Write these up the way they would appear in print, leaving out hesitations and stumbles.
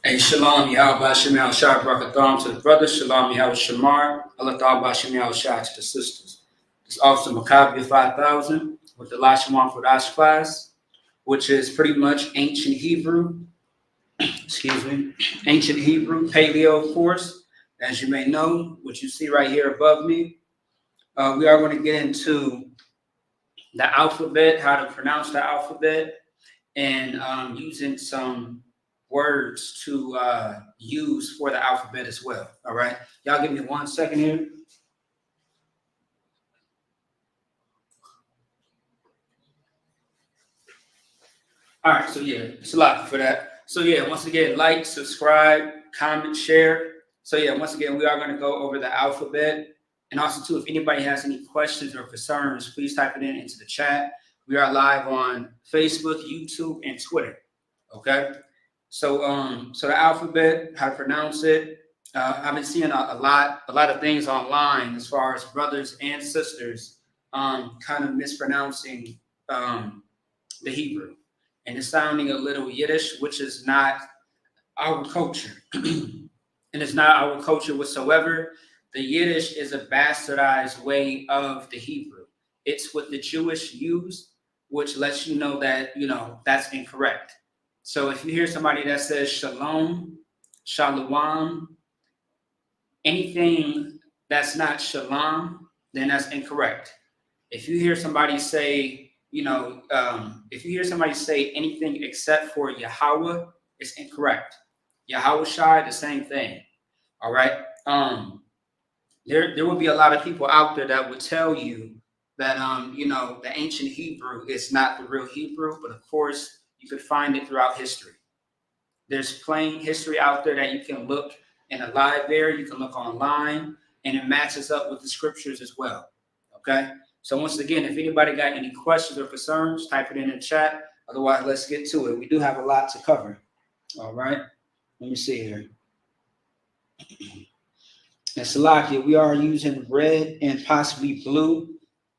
Hey, Shalom, Yahweh Shemel Shah Barakatham to the brothers, Shalom, Yahweh Shamar, Allah Ta'ala Shemel Shah to the sisters. It's Officer Maccabi 5000 with the Lashawan Qadash class, which is pretty much ancient Hebrew, ancient Hebrew, paleo course. As you may know, what you see right here above me, we are going to get into the alphabet, how to pronounce the alphabet, and using some words to use for the alphabet as well. All right, y'all give me 1 second here. All right, so yeah, it's a lot for that. So yeah, once again, like, subscribe, comment, share. So yeah, once again, we are going to go over the alphabet. And also too, if anybody has any questions or concerns, please type it into the chat. We are live on Facebook, YouTube, and Twitter. Okay. So so the alphabet, how to pronounce it. I've been seeing a lot of things online as far as brothers and sisters kind of mispronouncing the Hebrew. And it's sounding a little Yiddish, which is not our culture. And it's not our culture whatsoever. The Yiddish is a bastardized way of the Hebrew. It's what the Jewish use, which lets you know that, that's incorrect. So if you hear somebody that says shalom, shalom, anything that's not shalom, then that's incorrect. If you hear somebody say, if you hear somebody say anything except for Yahweh, it's incorrect. Yahweh Shai, the same thing. All right. There will be a lot of people out there that would tell you that the ancient Hebrew is not the real Hebrew, but of course you could find it throughout history. There's plain history out there that you can look in a library, you can look online, and it matches up with the scriptures as well. Okay. So once again, if anybody got any questions or concerns, type it in the chat. Otherwise, let's get to it. We do have a lot to cover. All right. Let me see here. And Salakia, we are using red and possibly blue.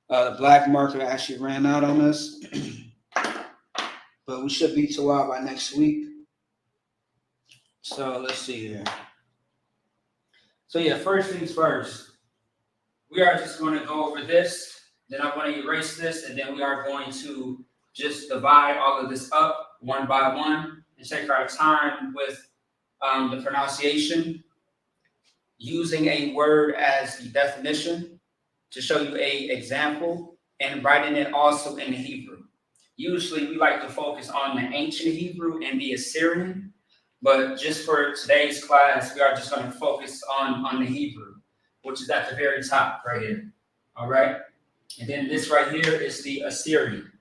The black marker actually ran out on us. But we should be to out by next week. So let's see here. So yeah, first things first. We are just going to go over this. Then I'm going to erase this, and then we are going to just divide all of this up one by one and take our time with the pronunciation, using a word as the definition to show you an example, and writing it also in the Hebrew. Usually we like to focus on the ancient Hebrew and the Assyrian, but just for today's class, we are just going to focus on the Hebrew, which is at the very top right here. All right. And then this right here is the Assyrian,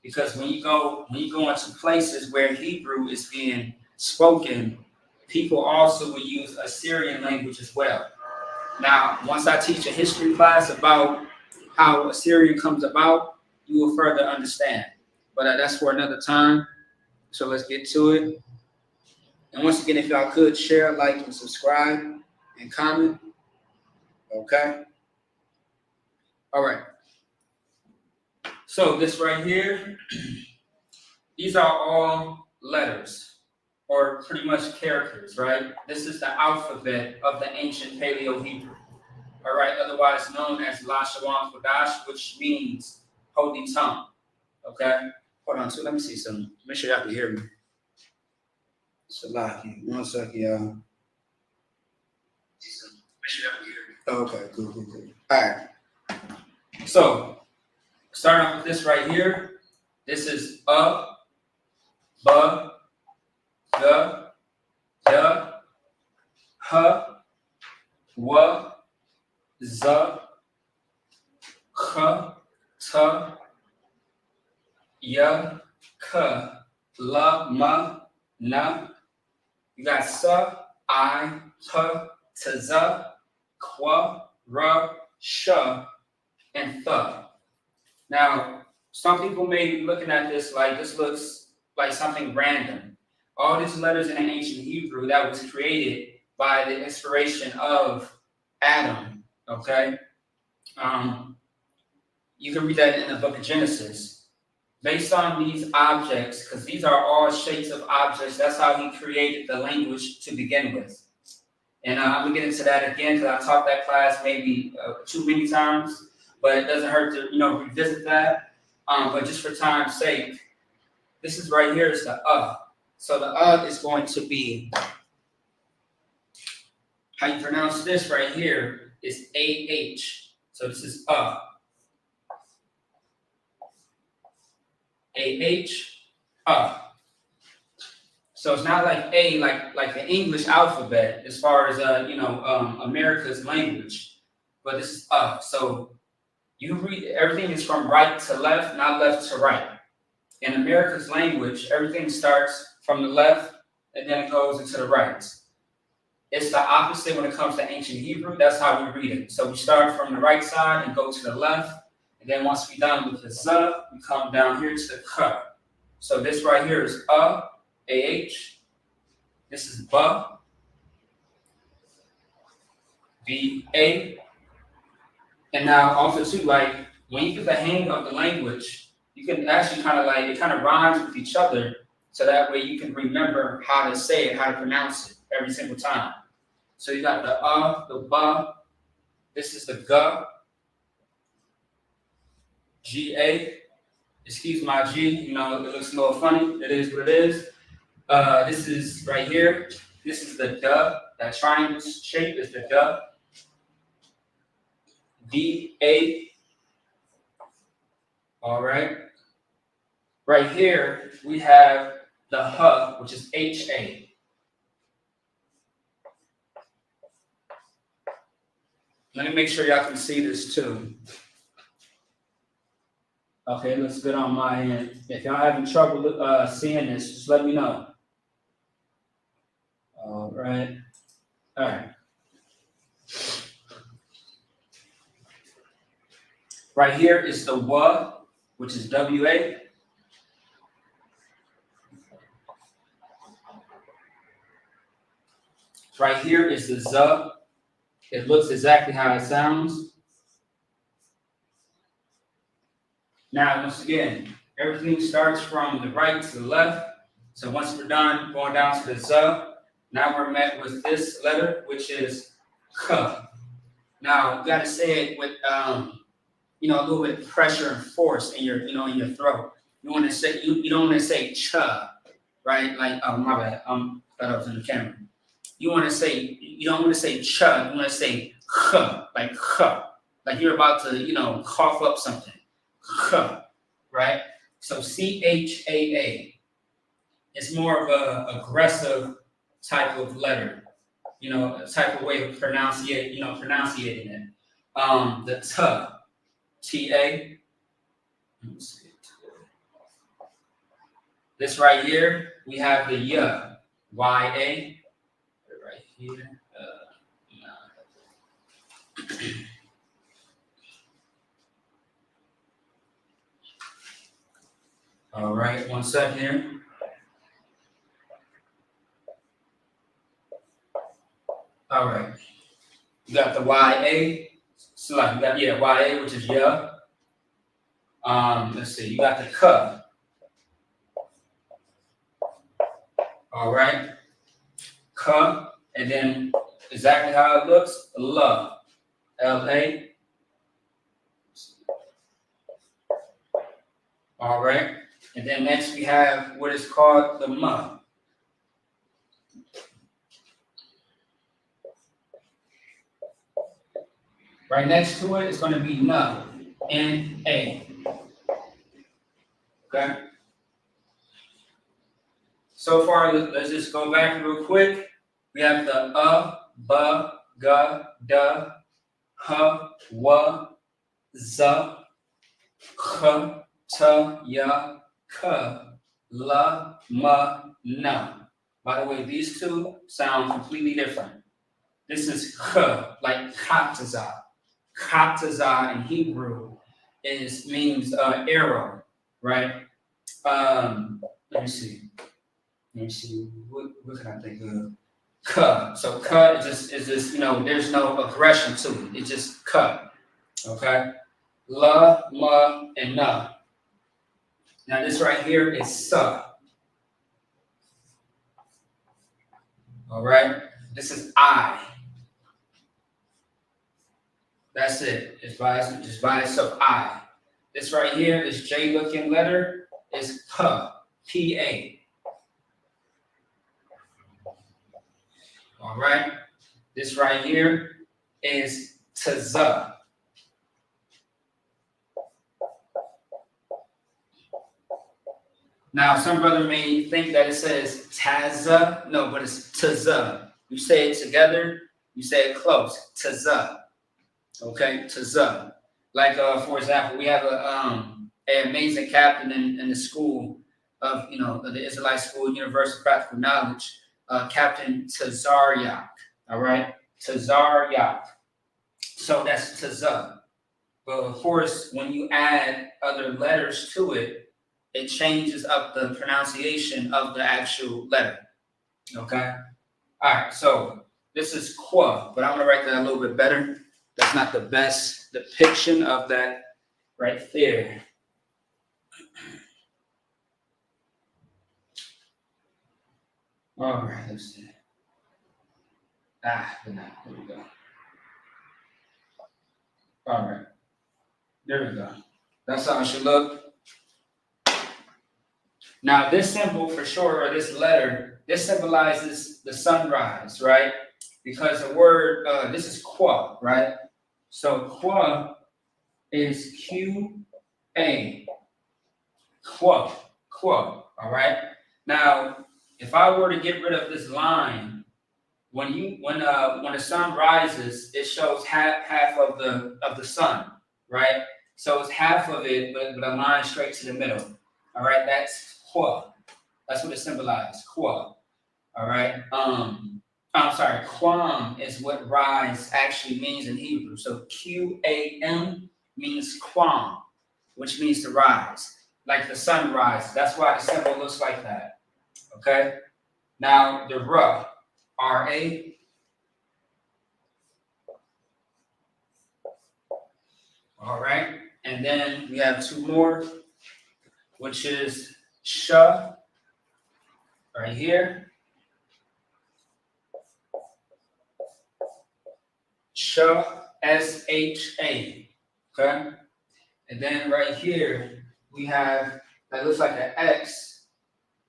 because when you go into places where Hebrew is being spoken, people also will use Assyrian language as well. Now, once I teach a history class about how Assyrian comes about, you will further understand. But that's for another time. So let's get to it. And once again, if y'all could share, like, and subscribe, and comment. Okay. All right. So this right here, these are all letters, or pretty much characters, right? This is the alphabet of the ancient Paleo Hebrew, all right? Otherwise known as Lashawan Qadash, which means holy tongue, okay? Hold on, so let me see something. Make sure y'all can hear me. Salaki, 1 second, y'all. Make sure y'all can hear me. Okay, cool. All right. So, starting off with this right here, this is a, ba, the, ha, wa, za, kha, ta, ya, ka, la, ma, na. You got sa, I, ha, ta, za, kwa, ra, sha, and tha. Now, some people may be looking at this like this looks like something random. All these letters in ancient Hebrew that was created by the inspiration of Adam, okay? You can read that in the book of Genesis. based on these objects, because these are all shapes of objects, that's how he created the language to begin with. And I'm gonna get into that again because I taught that class maybe too many times, but it doesn't hurt to revisit that. But just for time's sake, this is right here is the So the is going to be, how you pronounce this right here is AH. So this is AH, So it's not like A, like the English alphabet, as far as America's language, but this is So you read, everything is from right to left, not left to right. In America's language, everything starts from the left and then it goes into the right. It's the opposite when it comes to ancient Hebrew. That's how we read it. So we start from the right side and go to the left, and then once we're done with the Z, we come down here to the K. So this right here is AH. This is BA. BA. And now also too, like when you get the hang of the language, you can actually it kind of rhymes with each other, so that way you can remember how to say it, how to pronounce it every single time. So you got the ba, this is the GA. Excuse my G, it looks a little funny. It is what it is. This is right here. This is the duh. That triangle shape is the duh. DA. All right. Right here, we have the H, which is HA. Let me make sure y'all can see this too. Okay, it looks good on my end. If y'all having trouble seeing this, just let me know. All right. All right. Right here is the WA, which is WA. Right here is the Z. It looks exactly how it sounds. Now, once again, everything starts from the right to the left. So once we're done going down to the Z, now we're met with this letter, which is K. Now, you got to say it with, a little bit of pressure and force in your, in your throat. You want to say, you don't want to say ch, right? Like, oh, my bad. Thought I was in the camera. You want to say, you don't want to say ch, you want to say k, like k. Like you're about to, cough up something. K, right? So CHAA. It's more of a aggressive type of letter, a type of way of pronunciating it. The TA. Let me see. This right here, we have the YA. YA. Right here. All right, 1 second here. All right. You got the YA. So like you got YA, which is yeah. Let's see, you got the K. All right. K, and then exactly how it looks, LA. LA. All right. And then next we have what is called the M. Right next to it is going to be NA. N-A. Okay. So far, let's just go back real quick. We have the B, G, D, H, W, Z, K, T, Y, K, L, M, N. By the way, these two sound completely different. This is K, like Kaptazah. Kaptazah in Hebrew means arrow, right? Let me see. What can I think of? K. So K is just there's no aggression to it. It's just K. Okay. La, ma, and na. Now this right here is sa. All right. This is I. That's it. Just by itself, I. This right here, this J-looking letter is P, P-A. All right. This right here is Tza. Now, some brother may think that it says Tazza. No, but it's Tza. You say it together, you say it close. Tza. Okay, Tza. Like, for example, we have an amazing captain in the school of, the Israelite School, Universal Practical Knowledge, Captain Tazaryak. All right, Tazaryak. So that's Tza. But of course, when you add other letters to it, it changes up the pronunciation of the actual letter. Okay? All right, so this is qua, but I'm going to write that a little bit better. That's not the best depiction of that right there. All right, let's see. There we go. All right, there we go. That's how it should look. Now, this symbol for sure, or this letter, this symbolizes the sunrise, right? Because the word, this is qua, right? So qua is Q-A. Qua, all right? Now, if I were to get rid of this line, when the sun rises, it shows half of the sun, right? So it's half of it, but a line straight to the middle. All right, that's qua. That's what it symbolizes, qua. All right. I'm sorry, quam is what rise actually means in Hebrew. So Q-A-M means quam, which means to rise, like the sun rises. That's why the symbol looks like that. Okay. Now the ra, R-A. All right. And then we have two more, which is sha, right here. Sha, S-H-A, okay? And then right here, we have, that looks like an X,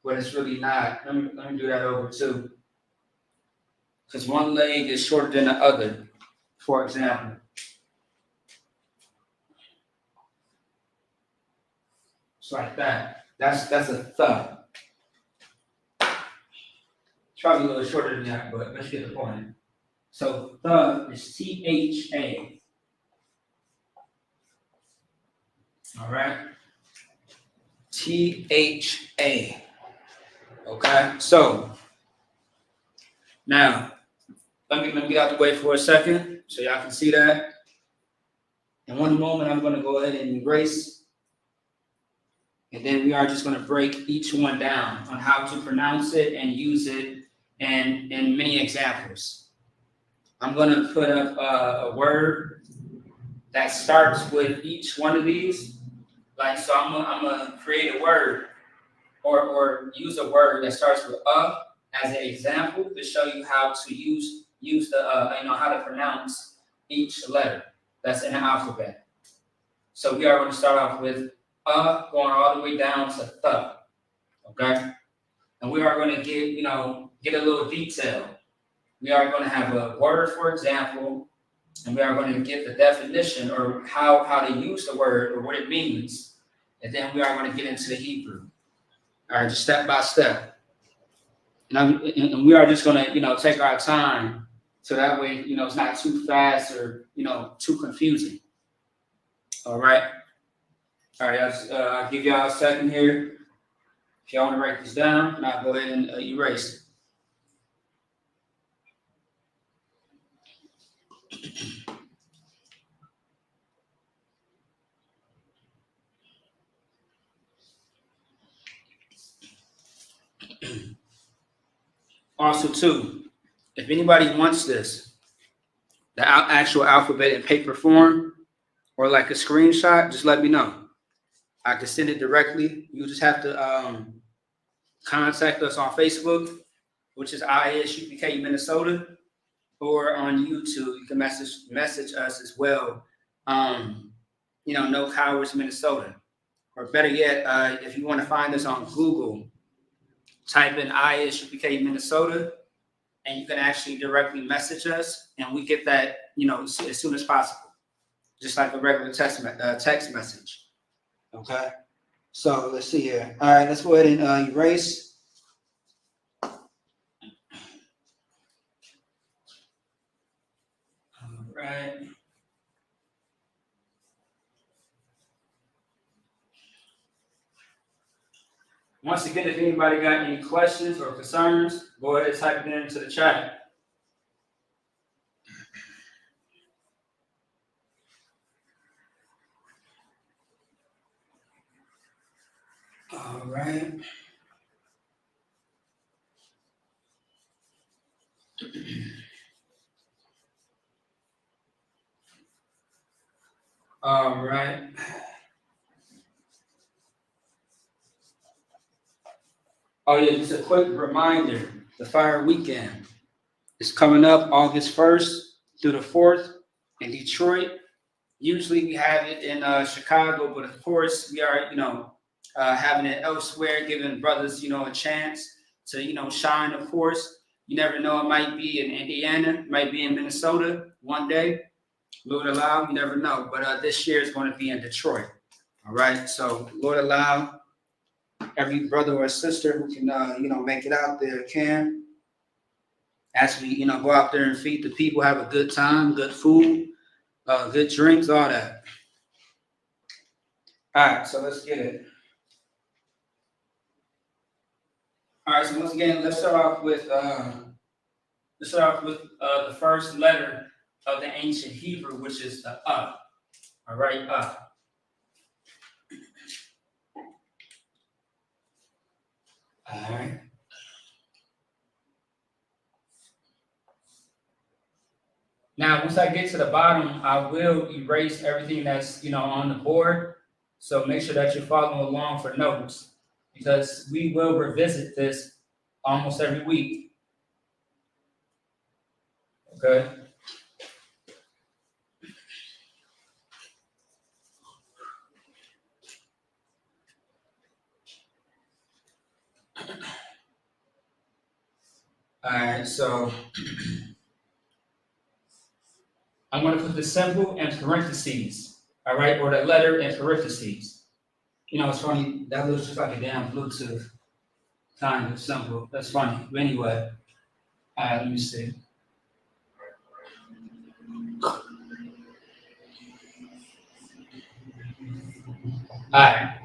but it's really not. Let me do that over too. Because one leg is shorter than the other, for example. It's like that. That's a th. It's probably a little shorter than that, but let's get the point. So the is T-H-A. All right. T-H-A. Okay. So now let me get out the way for a second so y'all can see that. In one moment, I'm going to go ahead and erase. And then we are just going to break each one down on how to pronounce it and use it in many examples. I'm going to put up a word that starts with each one of these. Like, so I'm going to create a word or use a word that starts with as an example to show you how to use the, how to pronounce each letter that's in the alphabet. So we are going to start off with going all the way down to th. Okay? And we are going to get a little detail. We are going to have a word, for example, and we are going to get the definition or how to use the word or what it means. And then we are going to get into the Hebrew. All right, just step by step. And we are just going to, take our time so that way, it's not too fast or, too confusing. All right. All right, I'll give y'all a second here. If y'all want to write this down, and I'll go ahead and erase it. Also, too, if anybody wants this, the actual alphabet in paper form or like a screenshot, just let me know. I can send it directly. You just have to contact us on Facebook, which is ISUPK Minnesota, or on YouTube. You can message us as well. No Cowards Minnesota, or better yet, if you want to find us on Google, type in ISUPK Minnesota, and you can actually directly message us, and we get that as soon as possible, just like a regular text message. Okay. So let's see here. All right, let's go ahead and erase. All right. Once again, if anybody got any questions or concerns, go ahead and type it into the chat. All right. All right. Oh yeah, just a quick reminder, the Fire Weekend is coming up August 1st through the 4th in Detroit. Usually we have it in Chicago, but of course we are, having it elsewhere, giving brothers, a chance to, shine, of course. You never know, it might be in Indiana, it might be in Minnesota one day. Lord allow, you never know. But this year is going to be in Detroit. All right. So Lord allow, every brother or sister who can, make it out there can. As we, go out there and feed the people, have a good time, good food, good drinks, all that. All right. So let's get it. All right. So once again, let's start off with the first letter of the ancient Hebrew, which is the All right, All right. Now, once I get to the bottom, I will erase everything that's on the board. So make sure that you're following along for notes, because we will revisit this almost every week. Okay. All right, so I'm going to put the symbol in parentheses, all right, or the letter in parentheses. It's funny, that looks just like a damn Bluetooth kind of symbol. That's funny. But anyway, all right, let me see. All right.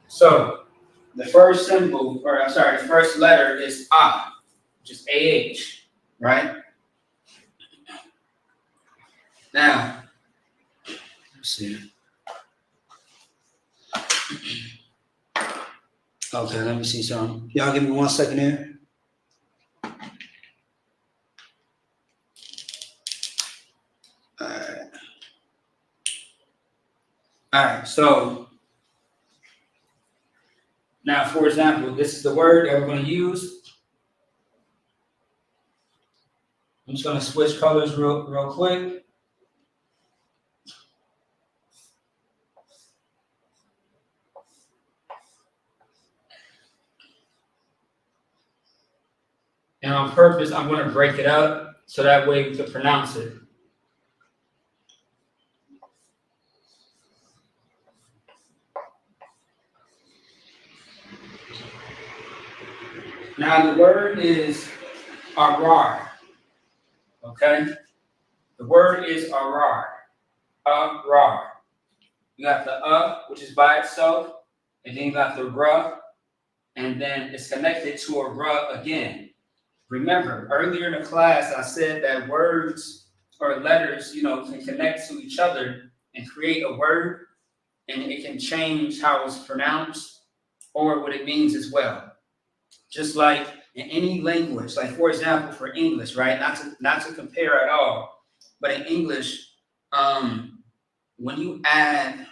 So the first symbol, the first letter is A, which is AH, right? Now, let's see. Okay, let me see something. Y'all give me 1 second here. All right, so now, for example, this is the word that we're going to use. I'm just going to switch colors real quick. And on purpose, I'm going to break it up so that way we can pronounce it. Now, the word is arar. Okay? The word is arar. Arar. You got the which is by itself, and then you got the ra, and then it's connected to a ra again. Remember, earlier in the class, I said that words or letters, can connect to each other and create a word, and it can change how it's pronounced or what it means as well. Just like in any language, like for example, for English, right? Not to compare at all, but in English, when you add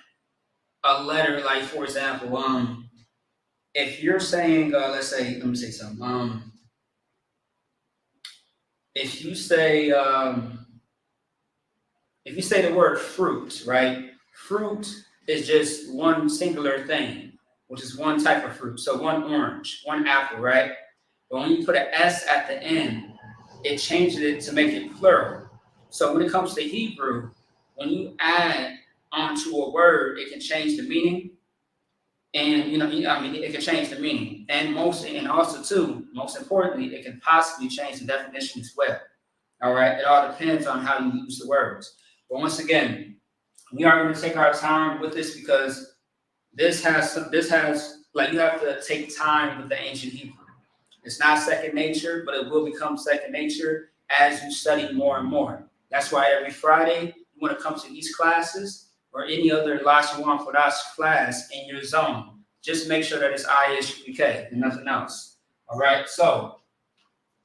a letter, like for example, if you're saying, let's say, let me say something. If you say, the word fruit, right? Fruit is just one singular thing, which is one type of fruit. So one orange, one apple, right? But when you put an S at the end, it changes it to make it plural. So when it comes to Hebrew, when you add onto a word, it can change the meaning. And it can change the meaning. And also too, most importantly, it can possibly change the definition as well. All right. It all depends on how you use the words. But once again, we are going to take our time with this because this has like you have to take time with the ancient Hebrew. It's not second nature, but it will become second nature as you study more and more. That's why every Friday you want to come to these classes or any other Lashawan Qadash class in your zone. Just make sure that it's ISUK and nothing else. All right. So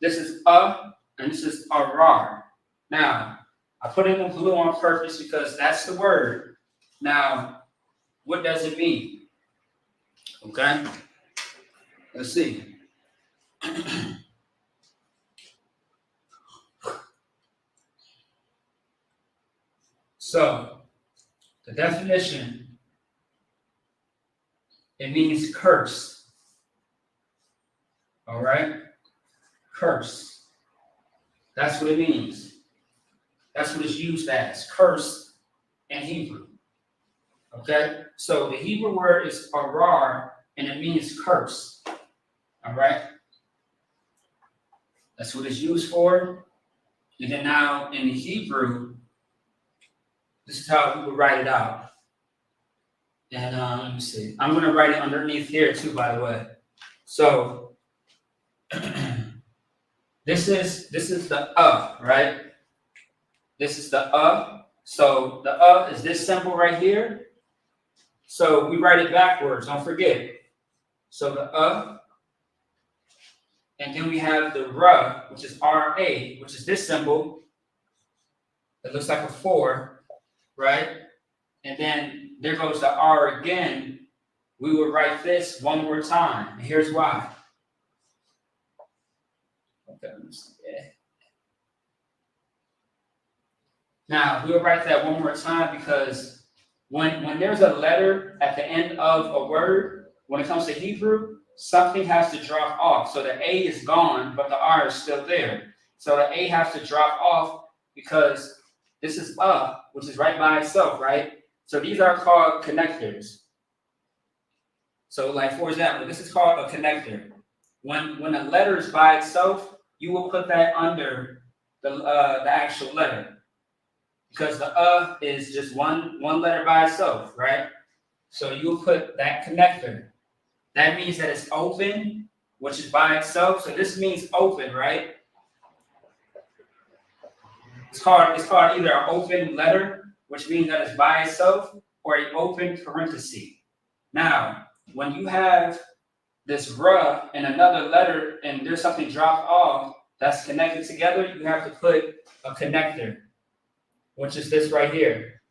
this is and this is arar. Now I put it in blue on purpose because that's the word. Now, what does it mean? Okay. Let's see. So, the definition, it means curse. All right? Curse. That's what it means. That's what it's used as, curse in Hebrew. Okay? So, the Hebrew word is arar, and it means curse. All right? That's what it's used for. And then now, in Hebrew, this is how we would write it out. And let me see. I'm going to write it underneath here too, by the way. So this is the right? This is the So the is this symbol right here. So we write it backwards. Don't forget. So the and then we have the ra, which is RA, which is this symbol. It looks like a 4, right? And then there goes the R again. We will write this one more time. And here's why. Okay, now we'll write that one more time because when there's a letter at the end of a word, when it comes to Hebrew, something has to drop off. So the A is gone, but the R is still there. So the A has to drop off because this is which is right by itself, right? So these are called connectors. So like, for example, this is called a connector. When a letter is by itself, you will put that under the actual letter. Because the is just one letter by itself, right? So you'll put that connector. That means that it's open, which is by itself. So this means open, right? It's called either an open letter, which means that it's by itself, or an open parenthesis. Now, when you have this ra and another letter, and there's something dropped off that's connected together, you have to put a connector, which is this right here.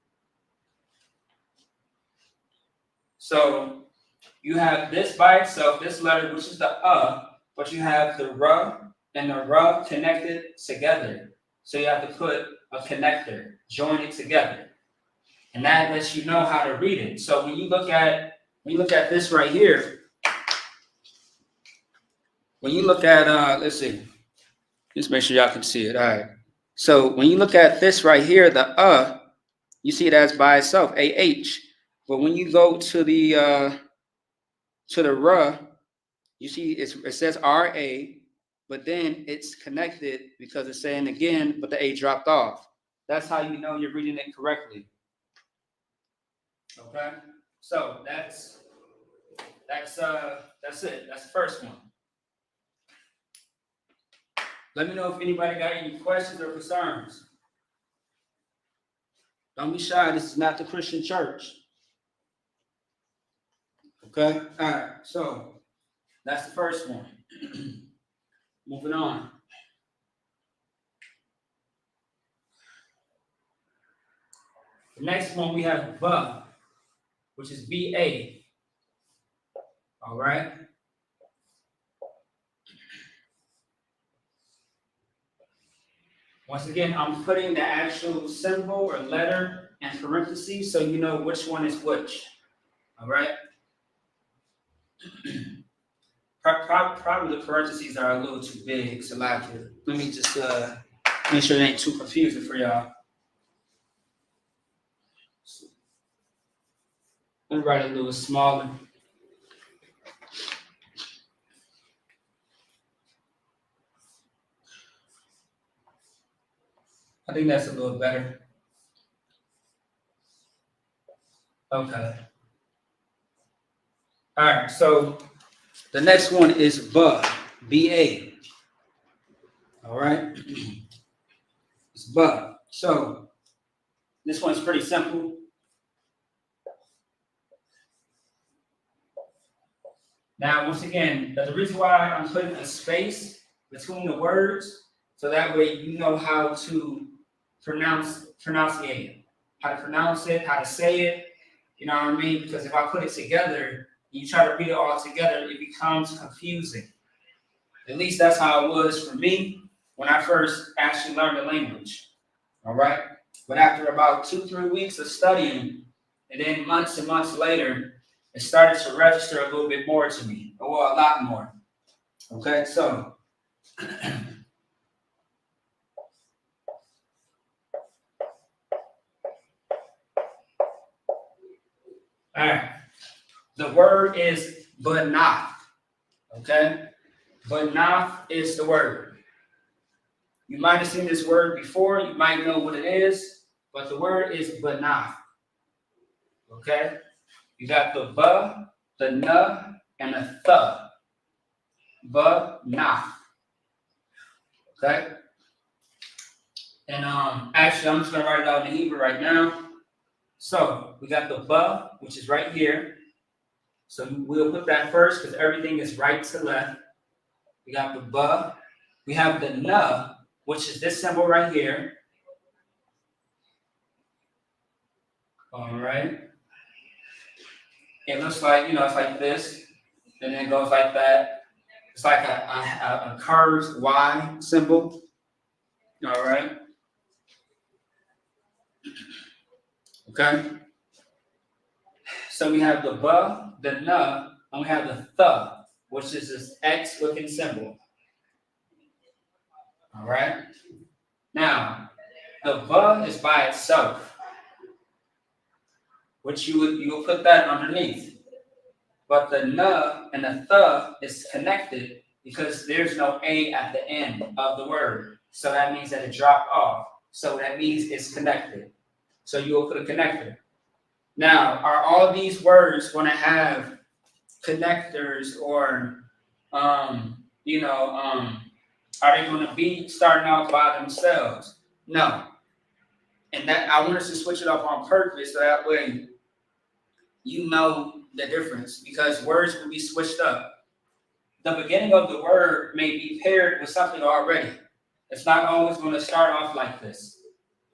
So you have this by itself, this letter, which is the but you have the ra and the ra connected together. So you have to put a connector, join it together. And that lets you know how to read it. So when you look at this right here, when you look at let's see. Just make sure y'all can see it. All right. So when you look at this right here, the you see it as by itself, AH. But when you go to the ra, you see it says RA, but then it's connected because it's saying again, but the A dropped off. That's how you know you're reading it correctly. Okay? So that's it. That's the first one. Let me know if anybody got any questions or concerns. Don't be shy. This is not the Christian church. Okay? All right. So that's the first one. Moving on. The next one we have ba, which is B-A. All right. Once again, I'm putting the actual symbol or letter in parentheses so you know which one is which. All right. Probably the parentheses are a little too big, so let me just make sure it ain't too confusing for y'all. Let me write it a little smaller. I think that's a little better. Okay. All right, so the next one is ba, B-A. All right. It's ba. So this one's pretty simple. Now, once again, the reason why I'm putting a space between the words, so that way you know how to pronunciate it, how to pronounce it, how to say it. You know what I mean? Because if I put it together, you try to read it all together, it becomes confusing. At least that's how it was for me when I first actually learned the language. All right. But after about 2-3 weeks of studying, and then months and months later, it started to register a little bit more to me, or a lot more. Okay, so all right. The word is banath. Okay? Banath is the word. You might have seen this word before, you might know what it is, but the word is banath. Okay? You got the ba, the na, and the th. Banath. Okay? And actually, I'm just gonna write it out in Hebrew right now. So we got the ba, which is right here. So we'll put that first because everything is right to left. We got the ba. We have the na, which is this symbol right here. All right. It looks like, it's like this, and then it goes like that. It's like a curved Y symbol. All right. Okay. So we have the ba, the na, and we have the th, which is this X-looking symbol. All right. Now, the ba is by itself, which you will put that underneath. But the na and the th is connected because there's no A at the end of the word. So that means that it dropped off. So that means it's connected. So you will put a connector. Now, are all these words going to have connectors or, are they going to be starting out by themselves? No. And that I want us to switch it up on purpose so that way you know the difference, because words will be switched up. The beginning of the word may be paired with something already. It's not always going to start off like this.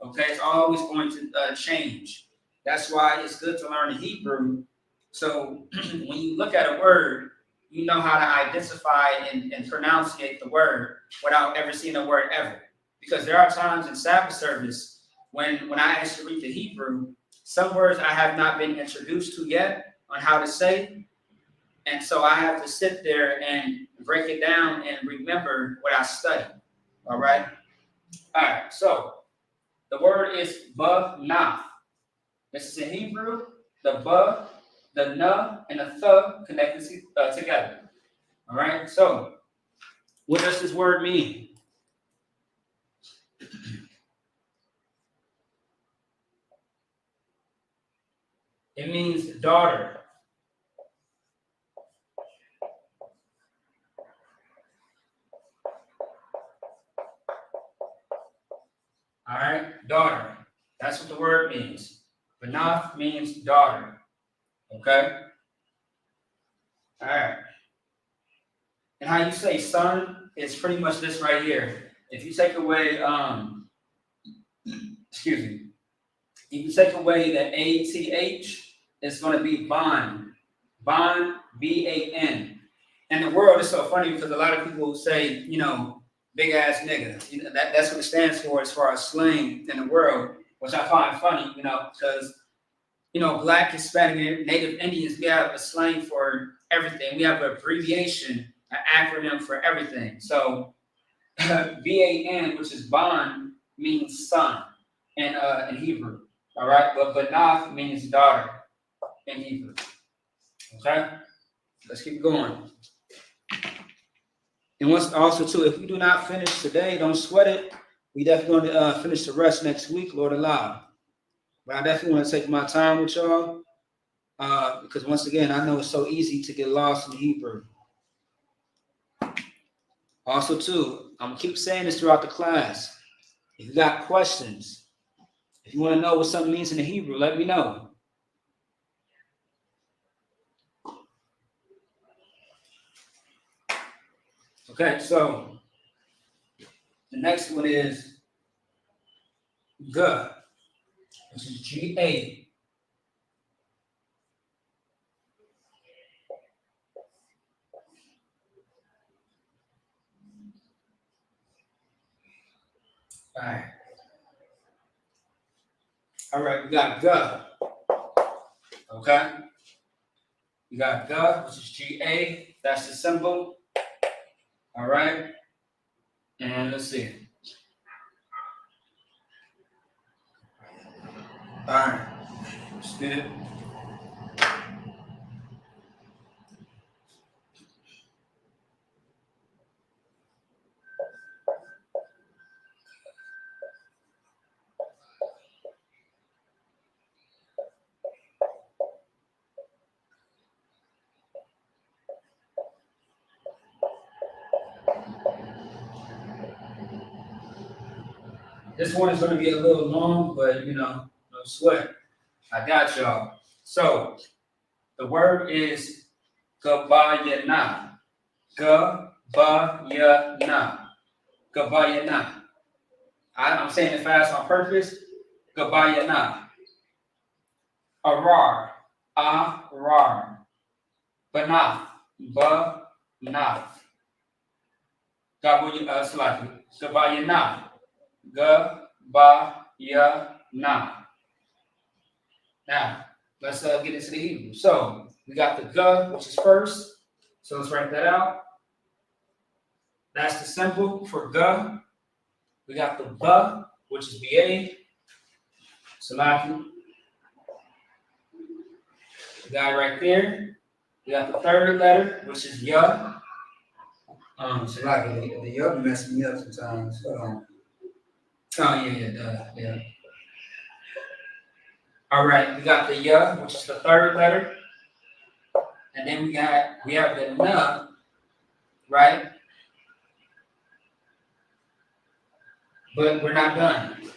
Okay, it's always going to change. That's why it's good to learn the Hebrew. So when you look at a word, you know how to identify and pronunciate the word without ever seeing a word ever. Because there are times in Sabbath service when I actually read the Hebrew, some words I have not been introduced to yet on how to say. And so I have to sit there and break it down and remember what I studied. All right? All right, so the word is banath. This is in Hebrew. The ba, the na, and the th connected together. All right, so what does this word mean? It means daughter. All right, daughter. That's what the word means. Banath means daughter. Okay? All right. And how you say son is pretty much this right here. If you take away, if If you take away the ATH, it's going to be bond. Bond, B-A-N. And the world is so funny because a lot of people say, big ass nigga. That's what it stands for as far as slang in the world, which I find funny, because, Black, Hispanic, Native Indians, we have a slang for everything. We have an abbreviation, an acronym for everything. So B-A-N, which is bond, means son in Hebrew. All right, but Banath means daughter in Hebrew. Okay, let's keep going. And what's also too, if we do not finish today, don't sweat it. We definitely going to finish the rest next week, Lord allow. But I definitely want to take my time with y'all because once again, I know it's so easy to get lost in Hebrew. Also too, I'm gonna keep saying this throughout the class. If you got questions, if you want to know what something means in the Hebrew, let me know. Okay, so the next one is G, which is G-A. All right, we got G. Okay? You got G, which is G-A. That's the symbol. All right? And let's see. All right. Let's get it. This one is going to be a little long, but no sweat. I got y'all. So the word is gabayana. Gabayana. Gabayana. I'm saying it fast on purpose. Gabayana. Arar. Arar. Banath. Banath. Gabayana. Gabayana. Now, let's get into the Hebrew. So, we got the G, which is first. So, let's write that out. That's the symbol for G. We got the B, which is B-A. Salaki. The guy right there. We got the third letter, which is Ya. Salaki, the Ya mess me up sometimes. Hold on. Oh, yeah. All right, we got the Ya, which is the third letter. And then we have the Na, right? But we're not done.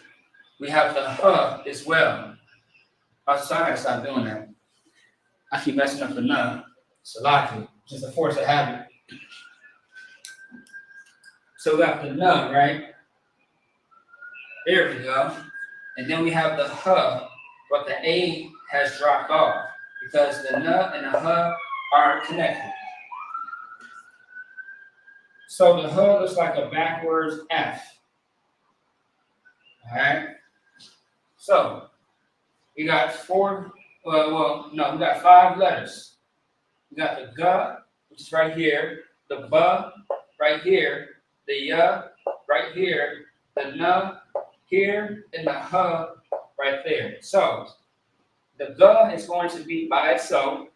We have the Ha as well. I'm sorry, I gotta stop doing that. I keep messing up the Na. Salaki, just a force of habit. So we got the Na, right? There we go. And then we have the Ha, but the A has dropped off because the Na and the Ha are connected. So the Ha looks like a backwards F. All right. So we got we got 5 letters. We got the G, which is right here, the B right here, the Ya right here, the Na here, and the Ha right there. So the G is going to be by itself.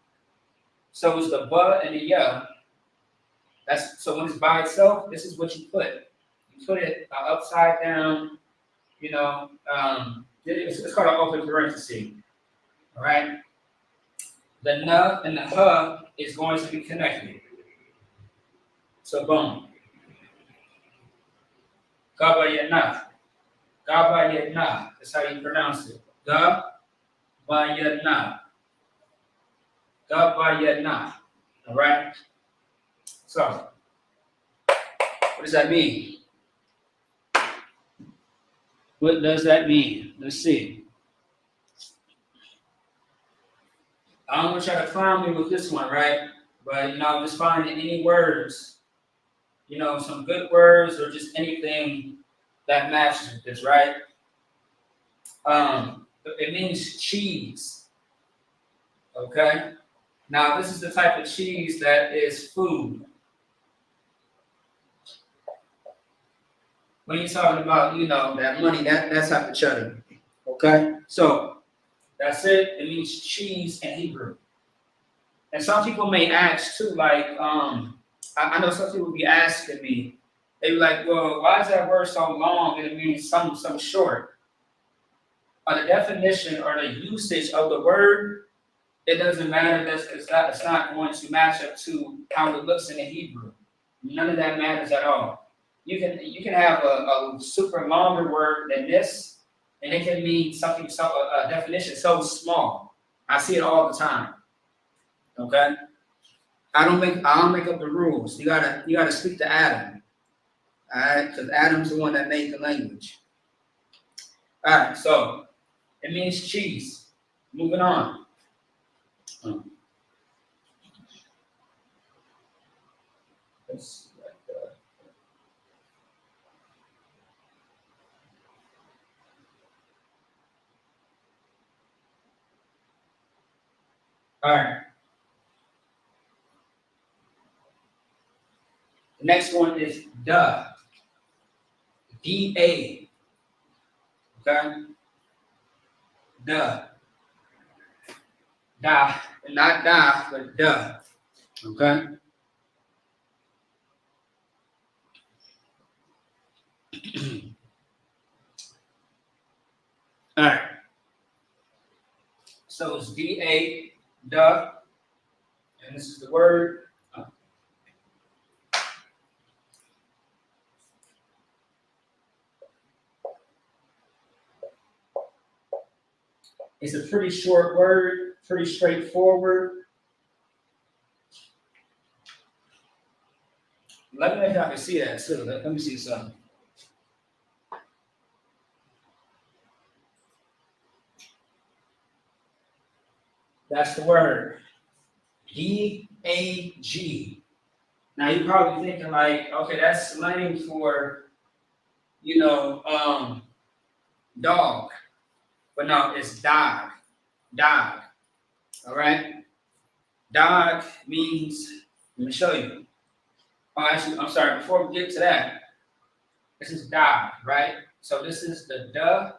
So is the B and the Ya. So when it's by itself, this is what you put. You put it upside down. It's called an open parenthesis. All right. The Na and the Ha is going to be connected. So boom. Gabayana. Gabayana. That's how you pronounce it. Gabayana. Gabayana. All right. So, what does that mean? What does that mean? Let's see. I don't want y'all to clown me with this one, right? But just finding any words, some good words or just anything that matches with this, right? It means cheese. Okay. Now this is the type of cheese that is food. When you're talking about, that money, that type of cheddar. Okay. So that's it. It means cheese in Hebrew. And some people may ask too, like, I know some people be asking me, they be like, well, why is that word so long and it means some short? The definition or the usage of the word, it doesn't matter. It's not going to match up to how it looks in the Hebrew. None of that matters at all. You can have a super longer word than this, and it can mean something a definition so small. I see it all the time. Okay, I don't make up the rules. You gotta speak to Adam. All right, because Adam's the one that made the language. All right, so it means cheese. Moving on. Let's see like that. All right. The next one is duh. D-A. Okay? Duh. Da. Not da, but duh. Okay? All right. So it's D-A, duh. And this is the word. It's a pretty short word, pretty straightforward. Let me know if I can see that too. Let me see something. That's the word. D-A-G. Now you're probably thinking like, okay, that's slang for, dog. But no, it's dog. Dog. All right? Dog means, let me show you. Oh, actually, I'm sorry, before we get to that, this is dog, right? So this is the duh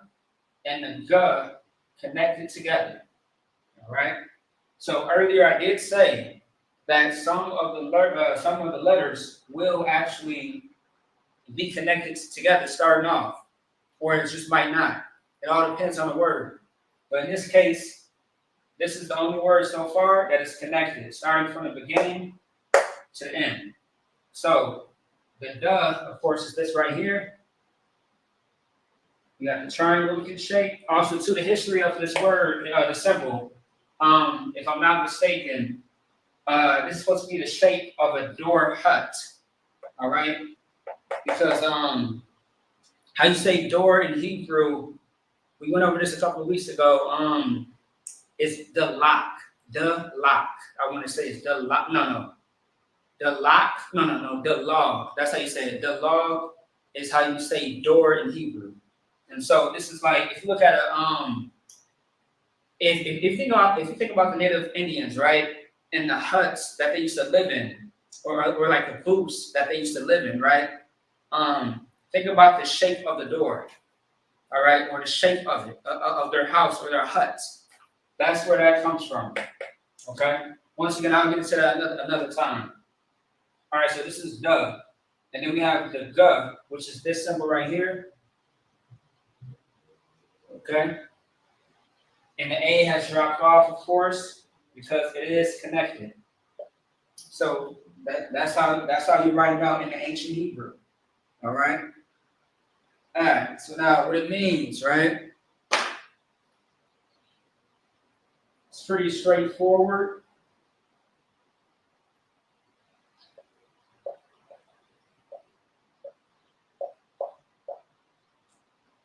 and the guh connected together. All right? So earlier I did say that some of the letters will actually be connected together starting off, or it just might not. It all depends on the word. But in this case, this is the only word so far that is connected, starting from the beginning to the end. So the duh, of course, is this right here. You got the triangle looking shape. Also, to the history of this word, the symbol, if I'm not mistaken, this is supposed to be the shape of a door hut. All right? Because how you say door in Hebrew, we went over this a couple of weeks ago. It's the lock. The lock. I want to say it's the lock. No. The lock. No. The log. That's how you say it. The log is how you say door in Hebrew. And so this is like, if you look at if you think about the native Indians, right, and the huts that they used to live in, or like the booths that they used to live in, right? Think about the shape of the door, all right, or the shape of it, of their house or their huts. That's where that comes from. Okay. Once again, I'll get into that another time. All right. So this is duh, and then we have the guh, which is this symbol right here. Okay. And the A has dropped off, of course, because it is connected. So that's how you write it out in the ancient Hebrew. All right. All right. So now what it means, right? It's pretty straightforward.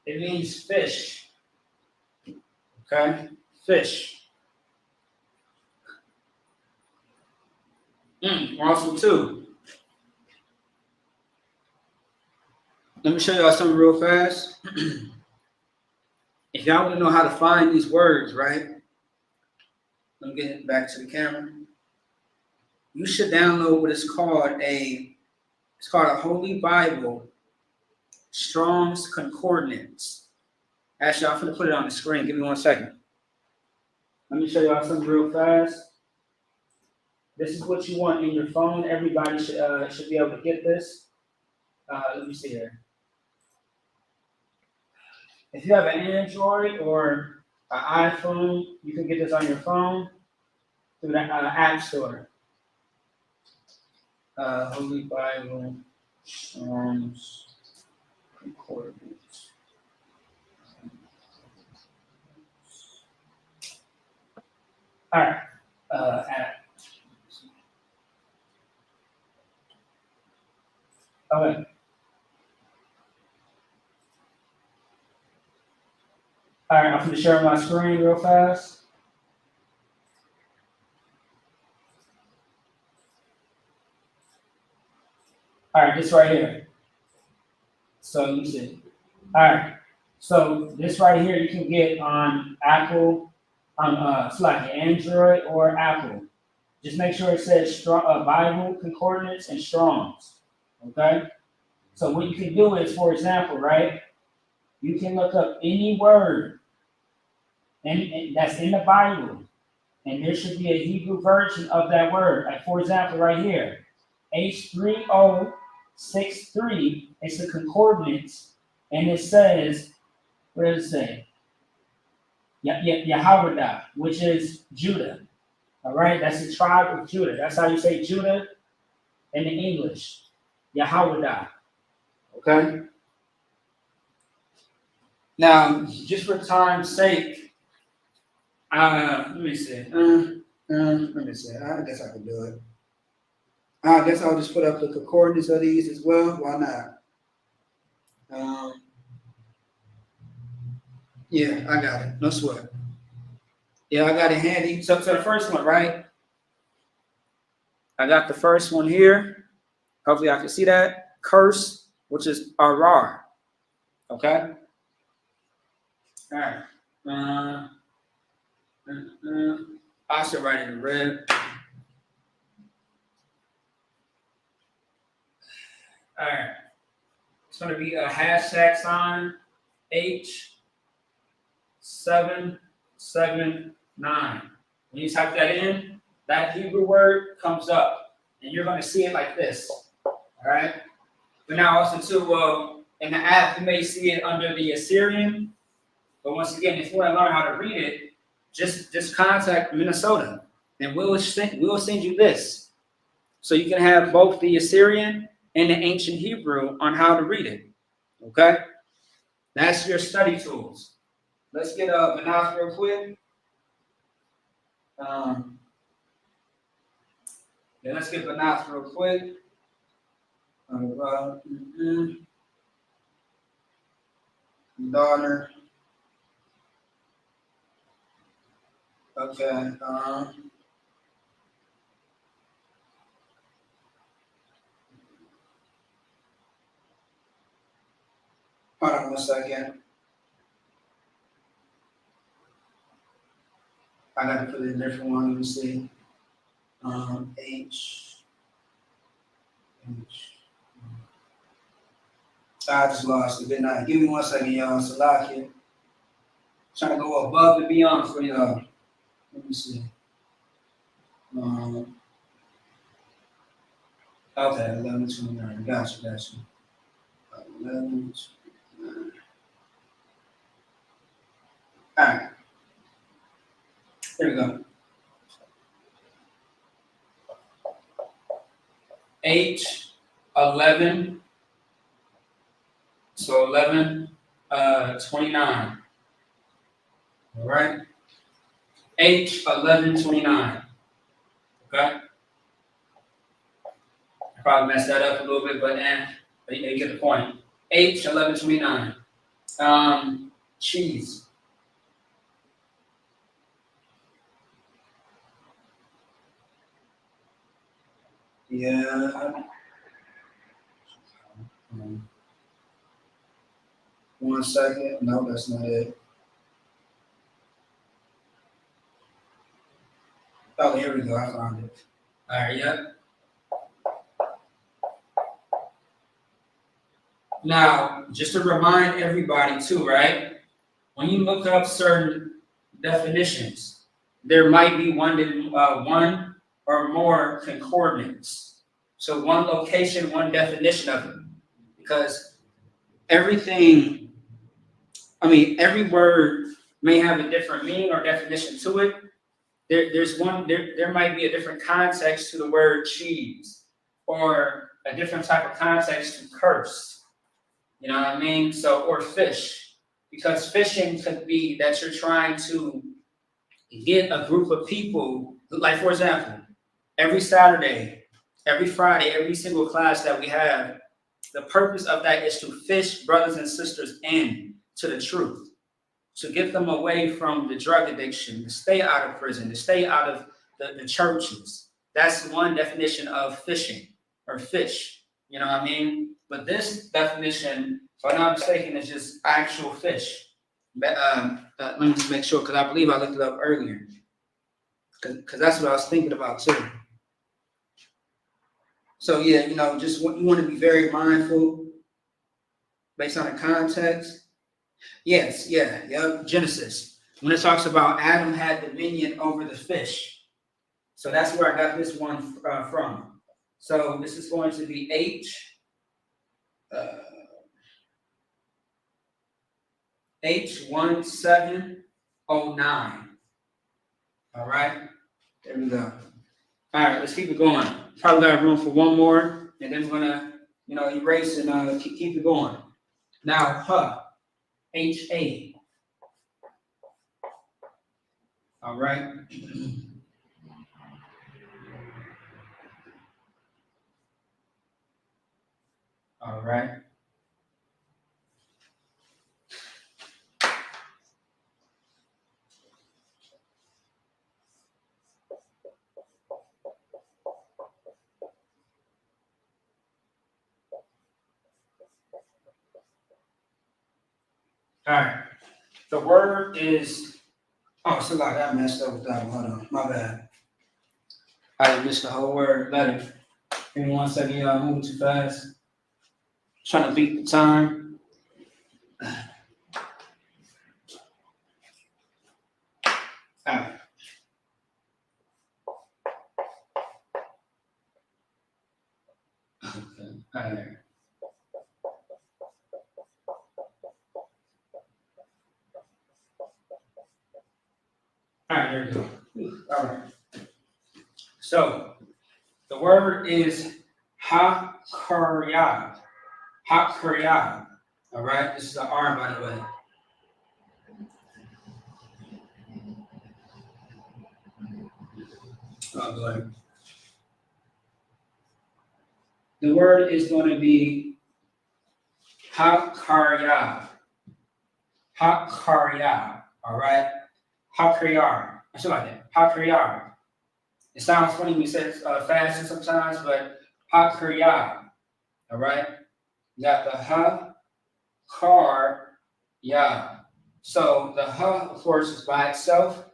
It means fish. Okay, fish. Also, too, let me show y'all something real fast. If y'all want to know how to find these words, right? Let me get it back to the camera. You should download what is called a Holy Bible Strong's Concordance. Actually, I'm going to put it on the screen. Give me 1 second. Let me show y'all something real fast. This is what you want in your phone. Everybody should be able to get this. Let me see here. If you have an Android or an iPhone, you can get this on your phone through the App Store. Holy Bible Strong's Concordance. All right. Okay. All right, I'm going to share my screen real fast. All right, this right here. So you see. All right. So this right here you can get on Apple, it's like Android or Apple. Just make sure it says Bible Concordance and Strong's. Okay. So what you can do is, for example, right? You can look up any word and that's in the Bible, and there should be a Hebrew version of that word. Like for example, right here, H3063. It's the concordance, and it says, what does it say? Yahweh, which is Judah. All right, that's the tribe of Judah. That's how you say Judah in the English. Yahweh. Okay. Now, just for time's sake, let me see. Let me see. I guess I can do it. I guess I'll just put up the concordance of these as well. Why not? Yeah, I got it. No sweat. Yeah, I got it handy. So the first one, right? I got the first one here. Hopefully I can see that. Curse, which is arar. Okay? All right. I should write it in red. All right. It's going to be a hashtag sign H779. When you type that in, that Hebrew word comes up, and you're going to see it like this. All right. But now also too, in the app, you may see it under the Assyrian. But once again, if you want to learn how to read it, just contact Minnesota, and we'll send you this, so you can have both the Assyrian and the ancient Hebrew on how to read it. Okay, that's your study tools. Let's get Banath real quick. Let's get Banath real quick. Daughter. Okay. Hold on 1 second. I got to put in a different one. Let me see. I just lost it. Good night. Give me 1 second, y'all. Salakia. Trying to go above and beyond for y'all. Let me see. Okay, 11:29. Gotcha. 11:29. All right. There we go. H11. So 11:29. All right. H11:29. Okay. I probably messed that up a little bit, but you get the point. H11:29. Cheese. Yeah. 1 second. No, that's not it. Oh, here we go. I found it. All right, yep. Now, just to remind everybody too, right? When you look up certain definitions, there might be one or more concordance. So one location, one definition of it. Because everything, every word may have a different meaning or definition to it. There might be a different context to the word cheese, or a different type of context to curse. You know what I mean? So, or fish, because fishing could be that you're trying to get a group of people, like for example, every Saturday, every Friday, every single class that we have, the purpose of that is to fish brothers and sisters in to the truth, to get them away from the drug addiction, to stay out of prison, to stay out of the churches. That's one definition of fishing or fish. You know what I mean? But this definition, if I'm not mistaken, is just actual fish. Let me just make sure, because I believe I looked it up earlier. Because that's what I was thinking about too. So yeah, you want to be very mindful based on the context. Yes, yeah, Genesis. When it talks about Adam had dominion over the fish. So that's where I got this one from. So this is going to be H1709. All right, there we go. All right, let's keep it going. Probably got room for one more, and then we're gonna, erase and keep it going. Now, HA. All right. All right. All right. The word is, it's a lot. I messed up with that one. Hold on. My bad. I missed the whole word letter. Give me 1 second, y'all. I'm moving too fast. Trying to beat the time. All right. Okay. All right. All right, there we go. All right. So the word is hakarya. Hakarya. All right. This is the R, by the way. Oh, boy. The word is going to be hakarya. Hakarya. All right. Hakriyar. I should like that. Hakriyar. It sounds funny when you say it fast sometimes, but Hakriyar. All right. You got the ha, kar, ya. So the ha, of course, is by itself,